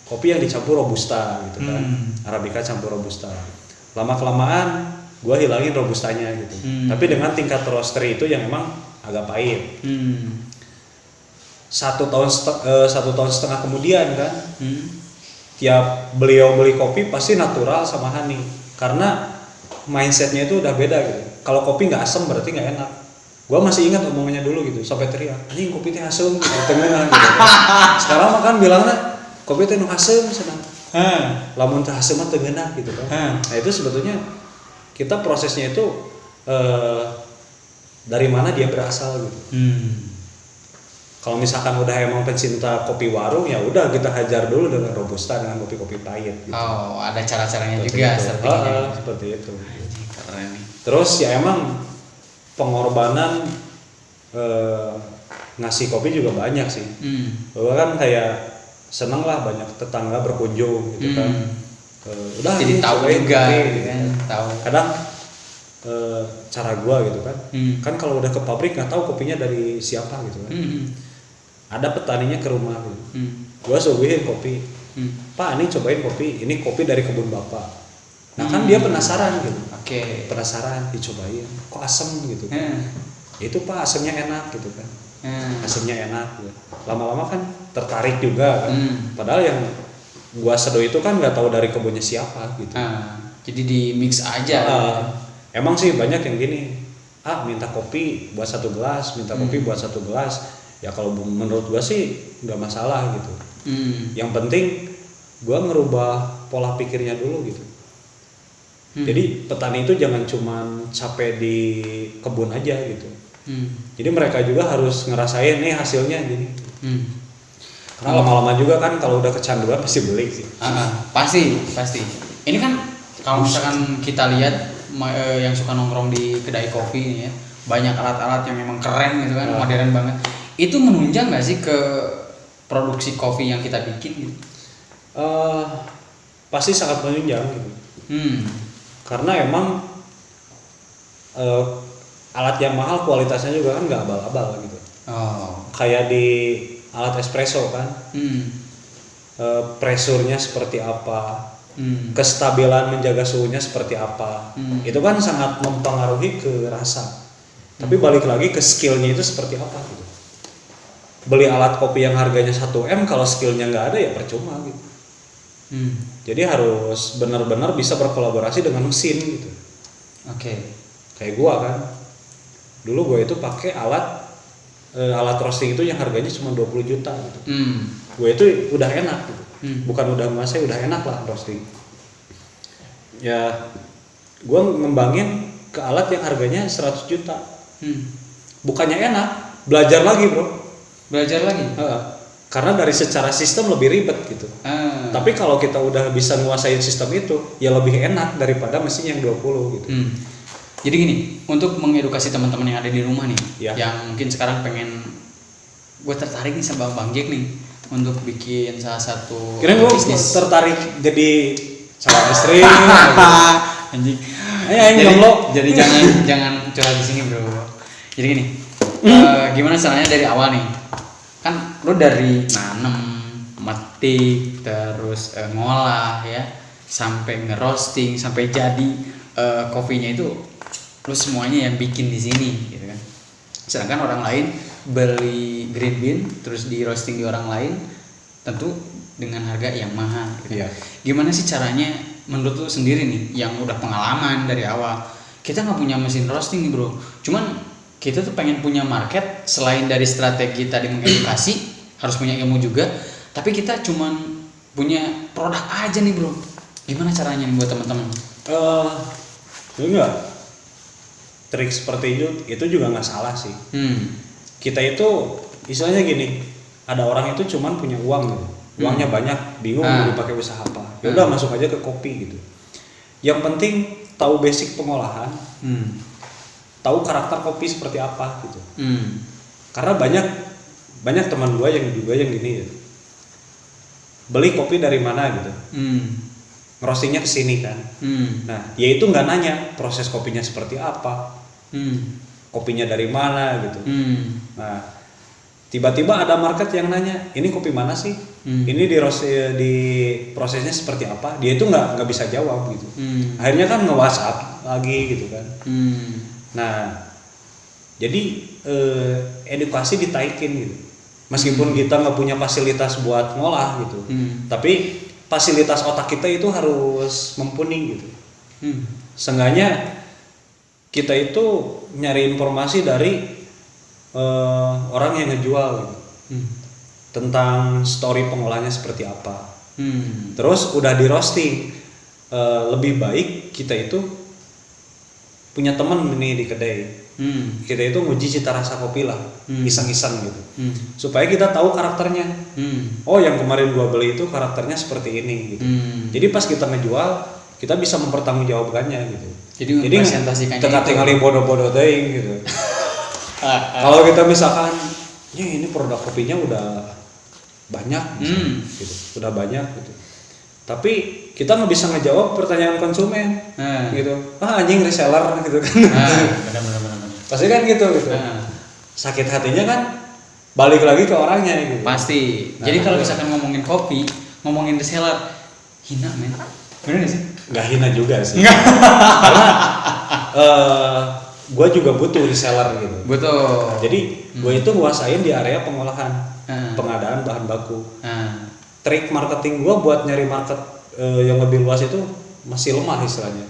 kopi yang dicampur robusta gitu kan, arabica campur robusta. Lama kelamaan gue hilangin robustanya gitu. Tapi dengan tingkat roastery itu yang emang agak pahit. 1 tahun setengah kemudian kan, tiap beliau beli kopi pasti natural sama honey, karena mindsetnya itu udah beda gitu. Kalau kopi nggak asam berarti nggak enak. Gua masih ingat omongannya dulu gitu, sampai teriak, anjing kopi teh asam gitu, tengah gitu. Sekarang makan bilangnya kopi teh nu asam senang. Lamun teh asam mah teu geunah gitu kan. Nah itu sebetulnya kita prosesnya itu dari mana dia berasal gitu. Kalau misalkan udah emang pecinta kopi warung ya udah kita hajar dulu dengan robusta, dengan kopi-kopi pahit gitu. Oh, ada cara-caranya juga seperti itu. Keren nih. Terus ya emang pengorbanan ngasih kopi juga banyak sih. Bahwa kan kayak seneng lah banyak tetangga berkunjung gitu kan. Udah jadi tahu juga gitu kan. Tahu. Kadang cara gua gitu kan. Kan kalau udah ke pabrik nggak tahu kopinya dari siapa gitu kan. Ada petaninya ke rumah gitu. Gua suguhin kopi. Pak, ini cobain kopi. Ini kopi dari kebun Bapak. Nah kan dia penasaran gitu. Penasaran, dicobain. Kok asem gitu kan. Itu Pak asemnya enak gitu kan. Asemnya enak gitu. Lama-lama kan tertarik juga kan. Padahal yang gua seduh itu kan nggak tahu dari kebunnya siapa gitu. Jadi di mix aja. Emang sih banyak yang gini. Minta kopi buat 1 gelas, minta kopi buat 1 gelas. Ya kalau menurut gua sih nggak masalah gitu. Yang penting gua ngerubah pola pikirnya dulu gitu. Jadi petani itu jangan cuman capek di kebun aja gitu. Jadi mereka juga harus ngerasain nih hasilnya gini. Karena lama-lama juga kan kalau udah kecanduan pasti beli sih. Pasti. Ini kan kalau misalkan kita lihat yang suka nongkrong di kedai kopi nih ya, banyak alat-alat yang memang keren gitu kan, modern banget. Itu menunjang nggak sih ke produksi kopi yang kita bikin gitu? Pasti sangat menunjang gitu. Karena emang alat yang mahal kualitasnya juga kan nggak abal-abal gitu. Kayak di alat espresso kan, pressure-nya seperti apa, kestabilan menjaga suhunya seperti apa, itu kan sangat mempengaruhi ke rasa. Tapi balik lagi ke skillnya itu seperti apa gitu. Beli alat kopi yang harganya 1M kalau skillnya nggak ada ya percuma gitu. Jadi harus benar-benar bisa berkolaborasi dengan mesin gitu. Kayak gua kan, dulu gua itu pakai alat roasting itu yang harganya cuma 20 juta gitu. Gua itu udah enak gitu. Bukan udah masih udah enak lah roasting. Ya gua ngembangin ke alat yang harganya 100 juta. Bukannya enak, belajar lagi bro. Karena dari secara sistem lebih ribet gitu. Tapi kalau kita udah bisa nguasain sistem itu, ya lebih enak daripada mesin yang 20 gitu. Jadi gini, untuk mengedukasi teman-teman yang ada di rumah nih, yang mungkin sekarang pengen, gue tertarik nih sama Bang Jack nih untuk bikin salah satu bisnis. Tertarik jadi calon istri. Anjing. Jadi jangan curhat di sini bro. Jadi gini, gimana caranya dari awal nih? Kan lo dari nanem, metik, terus ngolah ya, sampai ngerosting, sampai jadi kopinya itu lo semuanya yang bikin di sini gitu kan. Sedangkan orang lain beli green bean terus di roasting di orang lain tentu dengan harga yang mahal gitu. Gimana sih caranya menurut lo sendiri nih yang udah pengalaman dari awal? Kita nggak punya mesin roasting nih bro, cuman kita tuh pengen punya market. Selain dari strategi tadi mengedukasi, harus punya ilmu juga, tapi kita cuman punya produk aja nih bro. Gimana caranya nih buat teman-teman? Enggak, trik seperti itu juga nggak salah sih. Kita itu istilahnya gini, ada orang itu cuman punya uang gitu, uangnya banyak, bingung mau dipakai usaha apa, ya udah masuk aja ke kopi gitu. Yang penting tahu basic pengolahan, tahu karakter kopi seperti apa gitu. Karena banyak teman gue yang juga yang gini ya, beli kopi dari mana gitu, ngerostingnya kesini kan. Nah dia itu nggak nanya proses kopinya seperti apa, kopinya dari mana gitu. Nah tiba-tiba ada market yang nanya, ini kopi mana sih? Ini di prosesnya seperti apa? Dia itu nggak bisa jawab gitu. Akhirnya kan nge-WhatsApp lagi gitu kan. Nah jadi edukasi ditaikin gitu. Meskipun kita nggak punya fasilitas buat ngolah gitu, tapi fasilitas otak kita itu harus mumpuni gitu. Seenggaknya kita itu nyari informasi dari orang yang ngejual gitu. Tentang story pengolahnya seperti apa. Terus udah di roasting, lebih baik kita itu punya teman nih di kedai. Kita itu nguji cita rasa kopi lah, iseng-iseng gitu, supaya kita tahu karakternya. Oh yang kemarin gua beli itu karakternya seperti ini gitu. Jadi pas kita ngejual kita bisa mempertanggungjawabkannya gitu. Jadi teka tinggalin bodoh-bodoh deh gitu. Kalau kita misalkan, ya ini produk kopinya udah banyak, gitu, udah banyak gitu. Tapi kita nggak bisa ngejawab pertanyaan konsumen, gitu. Anjing reseller gitu kan. Benar. Pasti kan gitu. Sakit hatinya kan balik lagi ke orangnya gitu. Pasti. Jadi kalau misalkan ngomongin kopi, ngomongin reseller, hina men. Bener nggak sih? Nggak hina juga sih. Karena gue juga butuh reseller gitu. Betul. Jadi gue itu nguasain di area pengolahan, pengadaan bahan baku. Trik marketing gue buat nyari market yang lebih luas itu masih lemah istilahnya.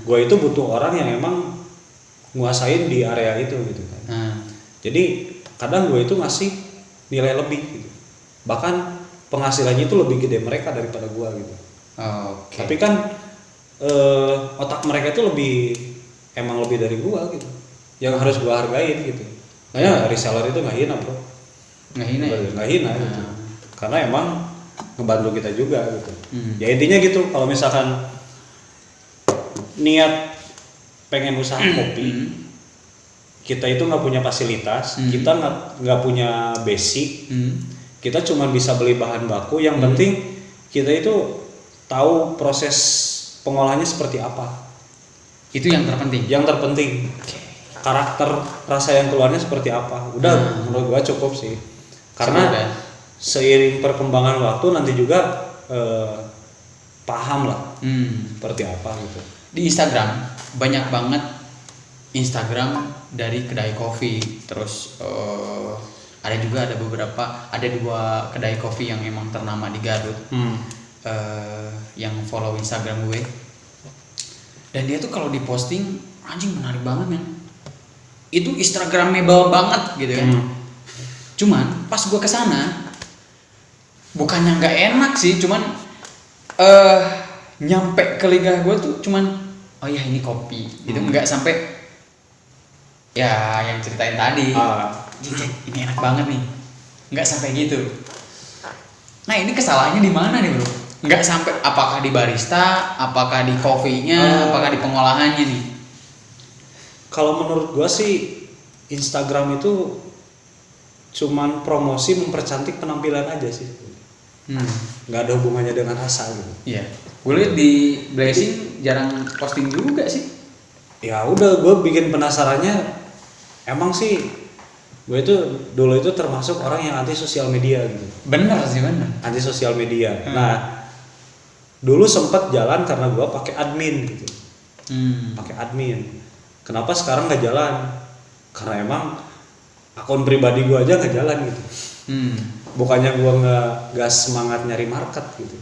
Gue itu butuh orang yang emang nguasain di area itu gitu kan. Jadi kadang gue itu ngasih nilai lebih gitu. Bahkan penghasilannya itu lebih gede mereka daripada gue gitu. Tapi kan otak mereka itu emang lebih dari gua gitu, yang harus gua hargain gitu. Makanya reseller itu nggak hina bro, nggak hina gitu, karena emang ngebantu kita juga gitu. Ya intinya gitu, kalau misalkan niat pengen usaha kopi, kita itu nggak punya fasilitas, kita nggak punya basic, kita cuma bisa beli bahan baku. Yang penting kita itu tahu proses pengolahannya seperti apa. Itu yang terpenting. Karakter rasa yang keluarnya seperti apa. Udah menurut gua cukup sih. Karena seiring perkembangan waktu nanti juga paham lah seperti apa gitu. Di Instagram banyak banget Instagram dari kedai kopi. Terus ada dua kedai kopi yang emang ternama di Garut. Yang follow Instagram gue. Dan dia tuh kalau diposting anjing menarik banget men. Itu Instagramable banget gitu kan. Cuman pas gue kesana bukannya nggak enak sih, cuman nyampe ke lidah gue tuh cuman oh ya ini kopi gitu, nggak sampai ya yang ceritain tadi. Ini enak banget nih, nggak sampai gitu. Nah ini kesalahannya di mana nih bro? Nggak sampai, apakah di barista, apakah di kopinya, apakah di pengolahannya nih? Kalau menurut gua sih Instagram itu cuman promosi, mempercantik penampilan aja sih. Nggak ada hubungannya dengan rasa gitu. Iya. Gue lihat di Blazing jarang posting juga sih. Ya udah, gue bikin penasarannya. Emang sih gue itu dulu itu termasuk orang yang anti sosial media gitu. Bener sih, bener. Anti sosial media. Nah dulu sempat jalan karena gue pakai admin gitu. Pakai admin. Kenapa sekarang nggak jalan? Karena emang akun pribadi gue aja nggak jalan gitu. Bukannya gue nggak semangat nyari market gitu.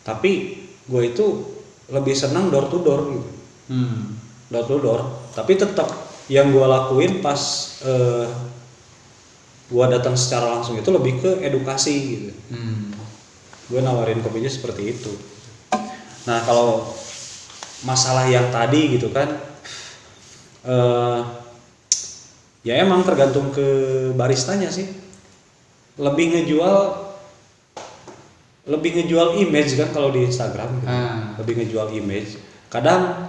Tapi gue itu lebih senang door to door gitu. Door to door. Tapi tetap yang gue lakuin pas gue datang secara langsung itu lebih ke edukasi gitu. Gue nawarin kopinya seperti itu. Nah kalau masalah yang tadi gitu kan, ya emang tergantung ke baristanya sih. Lebih ngejual image kan kalau di Instagram gitu. Lebih ngejual image. Kadang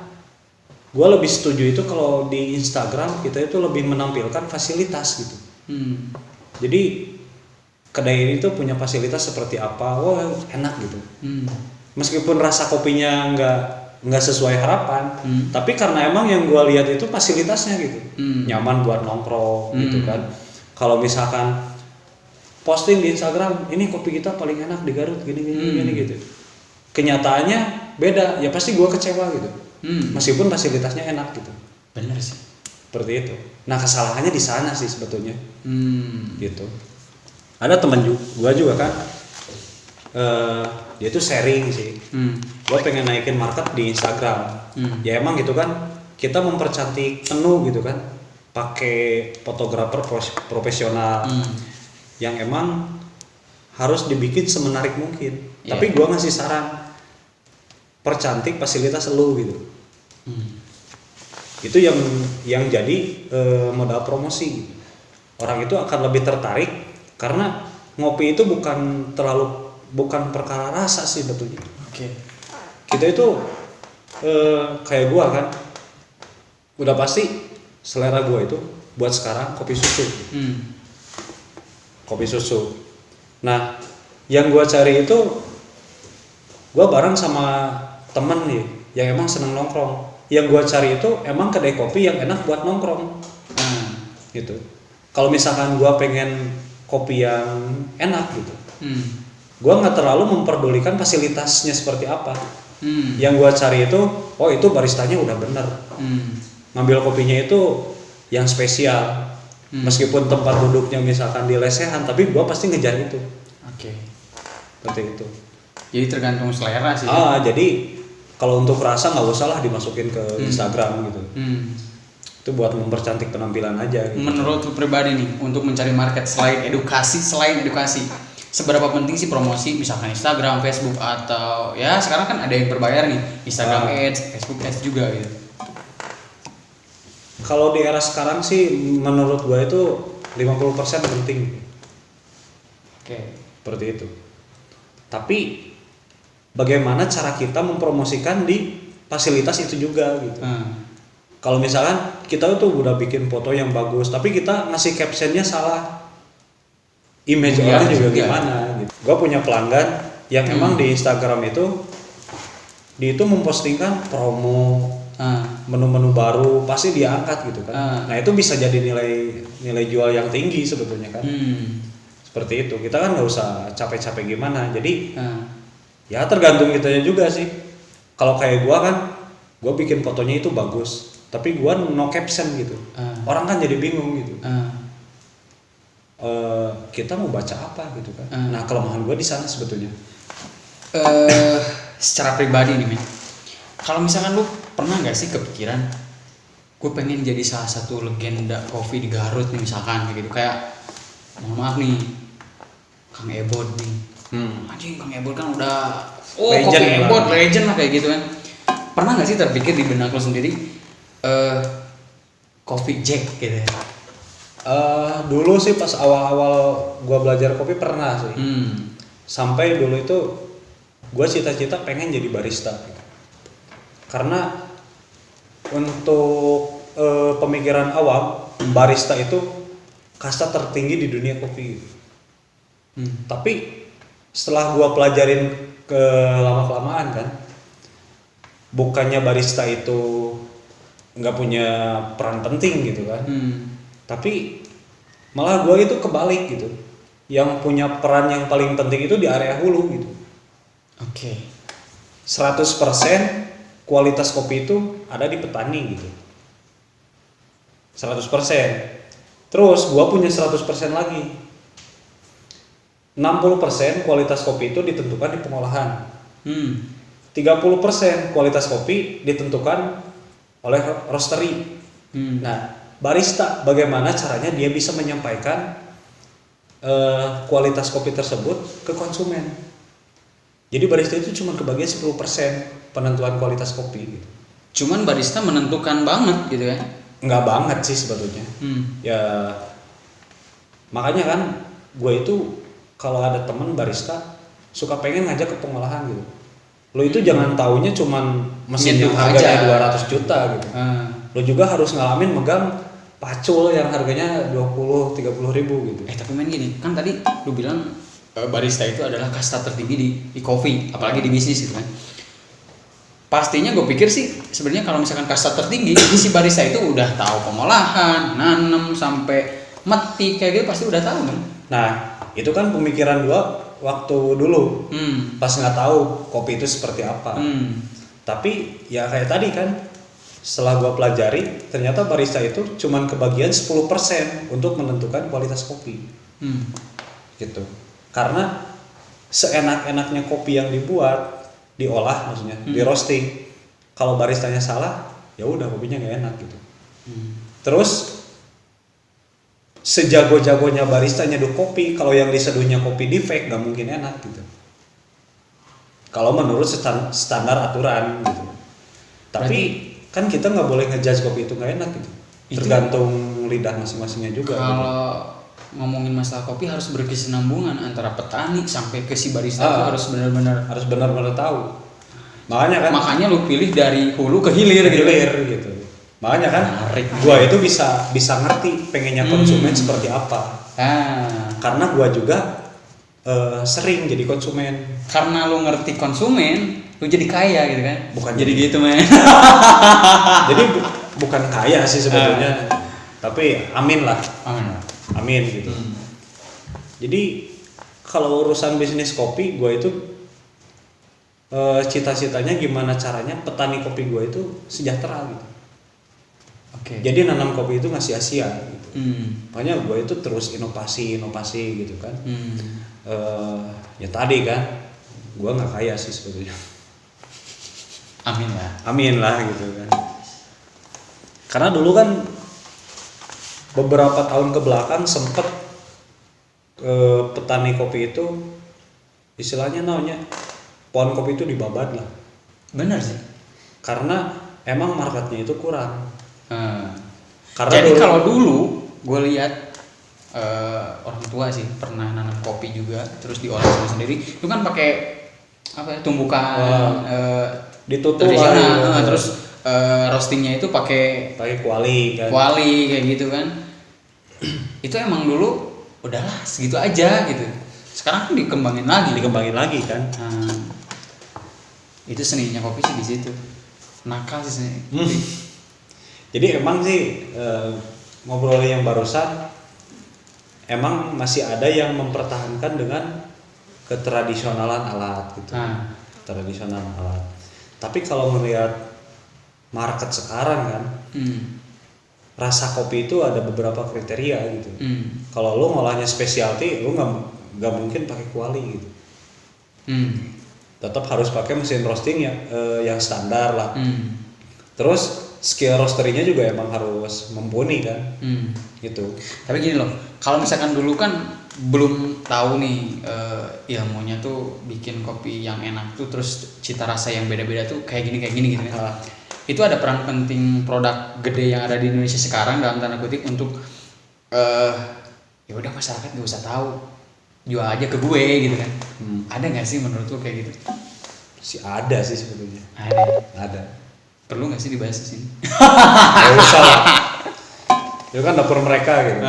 gue lebih setuju itu kalau di Instagram kita itu lebih menampilkan fasilitas gitu. Jadi kedai ini tuh punya fasilitas seperti apa, wah enak gitu. Meskipun rasa kopinya nggak sesuai harapan, tapi karena emang yang gue lihat itu fasilitasnya gitu, nyaman buat nongkrong gitu kan. Kalau misalkan posting di Instagram, ini kopi kita paling enak di Garut gini gitu. Kenyataannya beda, ya pasti gue kecewa gitu. Meskipun fasilitasnya enak gitu. Benar sih. Seperti itu. Nah kesalahannya di sana sih sebetulnya. Gitu. Ada teman gue juga kan, dia tuh sharing sih. Gue pengen naikin market di Instagram. Ya emang gitu kan, kita mempercantik menu gitu kan, pakai fotografer profesional. Yang emang harus dibikin semenarik mungkin. Tapi gue ngasih saran, percantik fasilitas lu gitu. Itu yang jadi modal promosi. Orang itu akan lebih tertarik karena ngopi itu bukan perkara rasa sih betulnya. Kita itu kayak gua kan, udah pasti selera gua itu buat sekarang kopi susu. Kopi susu. Nah, yang gua cari itu gua bareng sama temen nih yang emang seneng nongkrong. Yang gua cari itu emang kedai kopi yang enak buat nongkrong. Gitu. Kalau misalkan gua pengen kopi yang enak gitu, gua nggak terlalu memperdulikan fasilitasnya seperti apa. Yang gua cari itu, oh itu baristanya udah bener, ngambil kopinya itu yang spesial, meskipun tempat duduknya misalkan di lesehan, tapi gua pasti ngejar itu. Seperti itu. Jadi tergantung selera sih. Jadi kalau untuk rasa nggak usah lah dimasukin ke Instagram gitu. Itu buat mempercantik penampilan aja gitu. Menurut lu pribadi nih, untuk mencari market selain edukasi, seberapa penting sih promosi misalkan Instagram, Facebook, atau ya sekarang kan ada yang berbayar nih, Instagram Ads, Facebook Ads juga gitu. Kalau di era sekarang sih menurut gua itu 50% penting. Seperti itu. Tapi bagaimana cara kita mempromosikan di fasilitas itu juga gitu. Kalau misalkan kita tuh udah bikin foto yang bagus, tapi kita ngasih captionnya salah, image orangnya juga gimana gitu. Gue punya pelanggan yang emang di Instagram itu, dia itu mempostingkan promo, menu-menu baru, pasti dia angkat gitu kan. Nah itu bisa jadi nilai jual yang tinggi sebetulnya kan. Seperti itu. Kita kan nggak usah capek-capek gimana. Jadi ya tergantung kitanya juga sih. Kalau kayak gue kan, gue bikin fotonya itu bagus, tapi gue no caption gitu. Orang kan jadi bingung gitu. Kita mau baca apa gitu kan. Nah kelemahan gue di sana sebetulnya. Secara pribadi nih men, kalau misalkan lu pernah nggak sih kepikiran, gue pengen jadi salah satu legenda kopi di Garut nih misalkan gitu, kayak mohon maaf nih Kang Ebot nih. Anjing Kang Ebot kan udah legend, kopi Ebot legend lah kayak gitu kan. Pernah nggak sih terpikir di benak lo sendiri Coffee Jack gitu ya? Dulu sih pas awal-awal gua belajar kopi pernah sih. Sampai dulu itu gua cita-cita pengen jadi barista. Karena untuk pemikiran awam, barista itu kasta tertinggi di dunia kopi. Tapi setelah gua pelajarin ke lama-kelamaan kan, bukannya barista itu nggak punya peran penting gitu kan, tapi malah gue itu kebalik gitu, yang punya peran yang paling penting itu di area hulu gitu. 100% kualitas kopi itu ada di petani gitu, 100%. Terus gue punya 100% lagi, 60% kualitas kopi itu ditentukan di pengolahan, 30% kualitas kopi ditentukan oleh roastery. Nah, barista bagaimana caranya dia bisa menyampaikan kualitas kopi tersebut ke konsumen. Jadi barista itu cuma kebagian 10% penentuan kualitas kopi gitu. Cuman barista menentukan banget gitu kan? Nggak banget sih sebetulnya. Ya makanya kan gue itu kalau ada temen barista suka pengen ngajak ke pengolahan gitu. Lo itu jangan taunya cuman mesin yang Nyeduh harganya aja. 200 juta gitu. Ah. Lo juga harus ngalamin megang pacul yang harganya 20-30 ribu gitu. Tapi main gini, kan tadi lu bilang barista itu adalah kasta tertinggi di kopi, apalagi di bisnis gitu kan. Pastinya gue pikir sih sebenarnya kalau misalkan kasta tertinggi, si barista itu udah tahu pengolahan, nanem sampai metik kayak gitu pasti udah tahu kan. Nah, itu kan pemikiran gua waktu dulu. Pas nggak tahu kopi itu seperti apa. Tapi ya kayak tadi kan, setelah gua pelajari, ternyata barista itu cuman kebagian 10% untuk menentukan kualitas kopi. Gitu. Karena seenak-enaknya kopi yang dibuat, diolah maksudnya, di roasting. Kalau baristanya salah, ya udah kopinya nggak enak gitu. Terus sejago-jagonya barista nyeduh kopi, kalau yang diseduhnya kopi defect nggak mungkin enak gitu. Kalau menurut standar aturan gitu. Tapi kan kita nggak boleh ngejudge kopi itu nggak enak gitu. Tergantung lidah masing-masingnya juga. Kalau gitu. ngomongin masalah kopi harus berkesinambungan antara petani sampai ke si barista itu harus benar-benar tahu. Makanya lu pilih dari hulu ke hilir gitu. Makanya kan gua itu bisa ngerti pengennya konsumen seperti apa. Karena gua juga sering jadi konsumen. Karena lu ngerti konsumen, lu jadi kaya gitu kan? Bukan jadi gitu men. Jadi bukan kaya sih sebetulnya. Tapi amin lah. Amin gitu. Jadi kalau urusan bisnis kopi, gue itu cita-citanya gimana caranya petani kopi gue itu sejahtera gitu. Jadi nanam kopi itu nggak sia-sia gitu. Makanya gue itu terus inovasi gitu kan. Ya tadi kan, gue nggak kaya sih sebetulnya. Amin lah gitu kan. Karena dulu kan beberapa tahun ke belakang sempet petani kopi itu istilahnya namanya pohon kopi itu dibabat lah. Benar sih. Karena emang marketnya itu kurang. Karena jadi kalau dulu gue lihat orang tua sih pernah nanam kopi juga, terus diolah sendiri. Itu kan pakai apa ya, tumbukan ditutup tradisional, terus roastingnya itu pakai kuali kan. Kuali kayak gitu kan. Itu emang dulu udahlah segitu aja gitu. Sekarang kan dikembangin lagi kan. Itu seninya kopi sih di situ. Nakal sih seni. Jadi emang sih ngobrolnya yang barusan emang masih ada yang mempertahankan dengan ketradisionalan alat gitu. Tradisional alat. Tapi kalau melihat market sekarang kan, rasa kopi itu ada beberapa kriteria gitu. Kalau lo ngolahnya specialty, lo nggak mungkin pakai kuali gitu. Tetap harus pakai mesin roasting yang standar lah. Terus skill roasterynya juga emang harus mumpuni kan, gitu. Tapi gini loh, kalau misalkan dulu kan belum tahu nih ilmunya tuh bikin kopi yang enak tuh, terus cita rasa yang beda-beda tuh kayak gini gitu kan. Itu ada peran penting produk gede yang ada di Indonesia sekarang dalam tanda kutip untuk ya udah masyarakat gak usah tahu, jual aja ke gue gitu kan. Ada nggak sih menurut lu kayak gitu? Ada sih sebetulnya. Ada. Perlu nggak sih dibahas di sini? Gak usah lah. Itu kan dapur mereka gitu.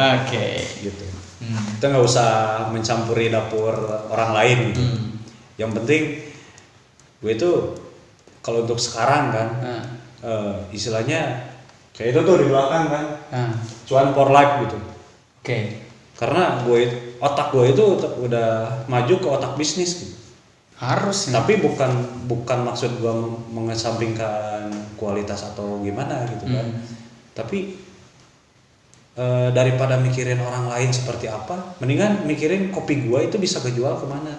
Gitu. Kita nggak usah mencampuri dapur orang lain gitu. Yang penting gue itu kalau untuk sekarang kan istilahnya kayak itu tuh di belakang kan, cuan for life gitu. Karena otak gue itu udah maju ke otak bisnis gitu. Harus. Tapi bukan maksud gue mengesampingkan kualitas atau gimana gitu kan. Tapi daripada mikirin orang lain seperti apa, mendingan mikirin kopi gue itu bisa kejual kemana.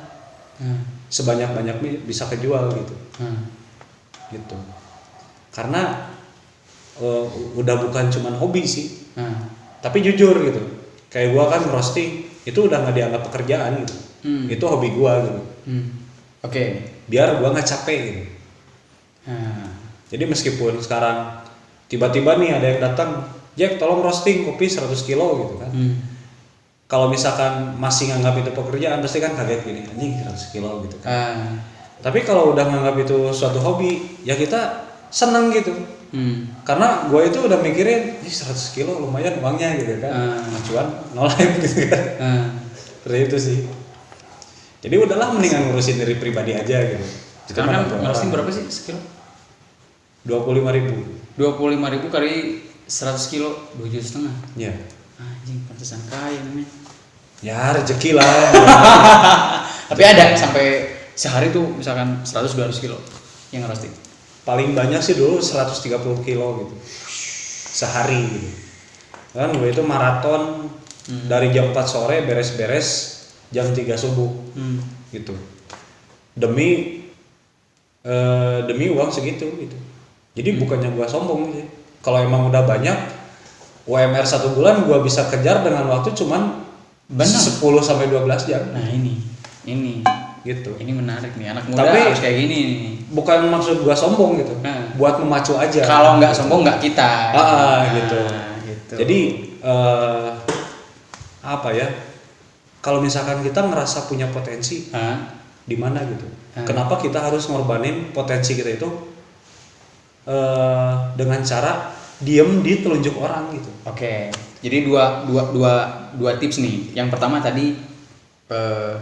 Sebanyak-banyaknya bisa kejual gitu. Gitu. Karena udah bukan cuman hobi sih. Tapi jujur gitu. Kayak gue kan roasting itu udah nggak dianggap pekerjaan gitu. Itu hobi gue gitu. Biar gue nggak capek gitu. Jadi meskipun sekarang tiba-tiba nih ada yang datang, Jack tolong roasting kopi 100 kilo gitu kan. Kalau misalkan masih nganggap itu pekerjaan pasti kan kaget gini, anjing 100 kilo gitu kan. Tapi kalau udah nganggap itu suatu hobi, ya kita seneng gitu. Karena gue itu udah mikirin, 100 kilo lumayan uangnya gitu kan. Cuan no life gitu kan. Seperti itu sih. Jadi udahlah mendingan ngurusin diri pribadi aja gitu. Sekarang kan ngerosting berapa sih sekilo? 25.000. 25.000 kali 100 kilo 2,5 juta. Iya. Anjing, pantesan kaya namanya. Ya rezeki lah. Tapi ada sampai sehari tuh misalkan 100-200 kilo yang ngerosting. Paling banyak sih dulu 130 kilo gitu. Sehari gitu. Kan gue itu maraton dari jam 4 sore beres-beres jam 3 subuh. Gitu. Demi uang segitu gitu. Jadi bukannya gua sombong sih. Kalau emang udah banyak UMR 1 bulan gua bisa kejar dengan waktu cuman 10 sampai 12 jam. Nah, ini Gitu. ini menarik nih, anak muda Tapi harus kayak gini nih. Bukan maksud gua sombong gitu. Buat memacu aja. Kalau nggak sombong nggak kita. Gitu. Jadi apa ya? Kalau misalkan kita ngerasa punya potensi, di mana gitu? Kenapa kita harus ngorbanin potensi kita itu dengan cara diem di telunjuk orang gitu? Oke. Jadi dua tips nih. Yang pertama tadi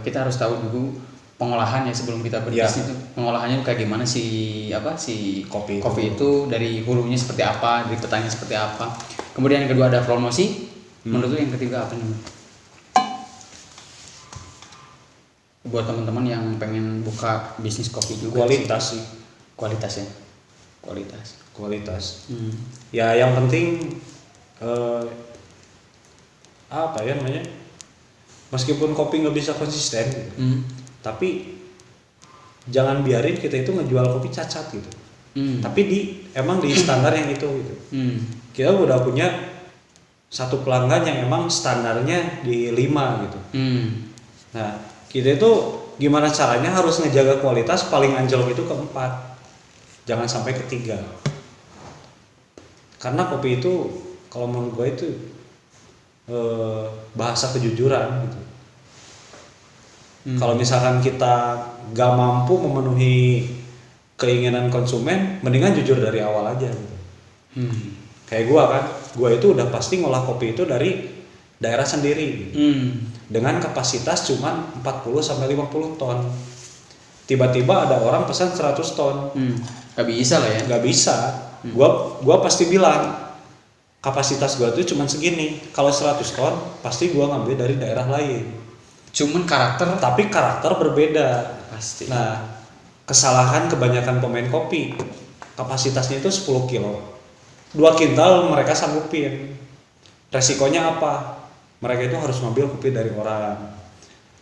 kita harus tahu dulu pengolahannya sebelum kita berbisnis itu. Pengolahannya kayak gimana si kopi itu dari hulunya seperti apa, dari petani seperti apa. Kemudian yang kedua ada promosi. Menurut lu yang ketiga apa nih? Buat teman-teman yang pengen buka bisnis kopi juga. Kualitas sih. Kualitas. Ya yang penting apa ya namanya? Meskipun kopi nggak bisa konsisten gitu. Tapi jangan biarin kita itu ngejual kopi cacat gitu. Tapi emang di standar yang itu gitu. Kita udah punya satu pelanggan yang emang standarnya di 5 gitu. Nah, kita itu gimana caranya harus ngejaga kualitas paling anjlok itu ke 4. Jangan sampai ke 3. Karena kopi itu kalau menurut gue itu bahasa kejujuran gitu. Kalau misalkan kita gak mampu memenuhi keinginan konsumen, mendingan jujur dari awal aja gitu. Kayak gua itu udah pasti ngolah kopi itu dari daerah sendiri gitu. Dengan kapasitas cuman 40 sampai 50 ton. Tiba-tiba ada orang pesan 100 ton. Gak bisa lah ya. Gak bisa. Gua pasti bilang kapasitas gua tuh cuman segini. Kalau 100 ton pasti gua ngambil dari daerah lain. Cuman tapi karakter berbeda pasti. Nah, kesalahan kebanyakan pemain kopi kapasitasnya itu 10 kilo 2 kintal mereka sanggupin. Resikonya apa? Mereka itu harus ngambil kopi dari orang.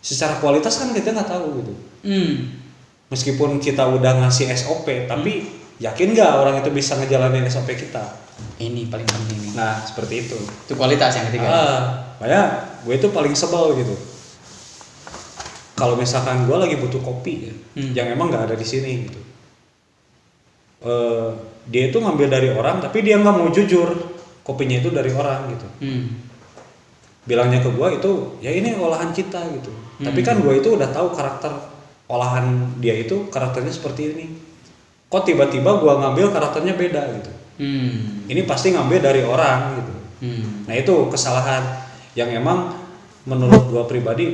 Secara kualitas kan kita nggak tahu gitu. Meskipun kita udah ngasih SOP, tapi yakin nggak orang itu bisa ngejalanin SOP kita? Ini paling penting nih. Nah, seperti itu. Itu kualitas yang ketiga. Makanya gue itu paling sebel gitu. Kalau misalkan gue lagi butuh kopi yang emang nggak ada di sini gitu, dia itu ngambil dari orang tapi dia nggak mau jujur kopinya itu dari orang gitu. Bilangnya ke gue itu ya ini olahan kita gitu. Tapi kan gue itu udah tahu karakter olahan dia itu karakternya seperti ini. Kok tiba-tiba gue ngambil karakternya beda gitu. Ini pasti ngambil dari orang gitu. Nah itu kesalahan yang emang menurut gue pribadi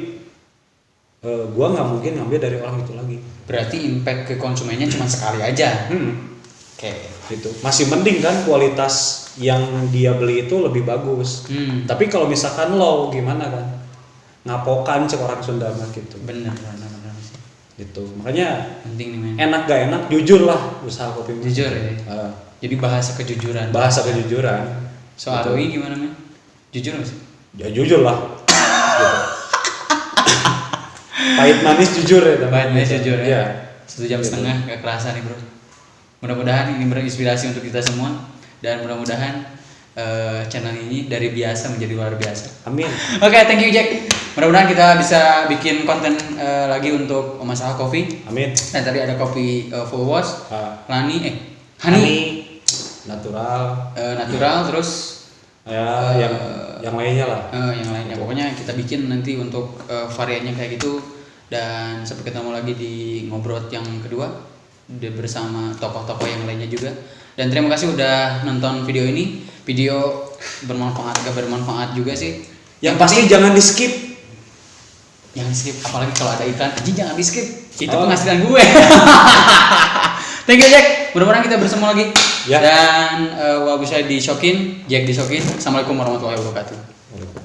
gua nggak mungkin ngambil dari orang itu lagi. Berarti impact ke konsumennya cuma sekali aja. Oke. Gitu. Masih mending kan kualitas yang dia beli itu lebih bagus. Tapi kalau misalkan low gimana kan? Ngapokan cek orang Sunda mah gitu. Bener. Gitu. Makanya penting nih men. Enak gak enak jujur lah usaha kopi. Jujur ya. Jadi bahasa kejujuran. Soal gitu. doi gimana men? Jujur nggak sih? Ya jujur lah. Gitu. Pahit manis jujur ya. Pahit manis jujur ya. 1,5 jam gitu. gak kerasa nih bro. Mudah-mudahan ini berinspirasi untuk kita semua dan mudah-mudahan channel ini dari biasa menjadi luar biasa. Amin. Oke, thank you Jack. Mudah-mudahan kita bisa bikin konten lagi untuk masalah kopi. Amin. Dan tadi ada kopi full wash, honey natural, terus yang lainnya lah. Yang lainnya pokoknya kita bikin nanti untuk variannya kayak gitu Dan sampai ketemu lagi di ngobrol yang kedua bersama tokoh-tokoh yang lainnya juga. Dan terima kasih udah nonton video ini. Video bermanfaat, gak bermanfaat juga sih. Yang pasti jangan di skip. Jangan di skip, apalagi kalau ada iklan, jangan di skip. Itu penghasilan gue. Thank you Jack. Mudah-mudahan kita bersama lagi. Ya. Dan wabu saya disokin, Jack disokin. Assalamualaikum warahmatullahi wabarakatuh.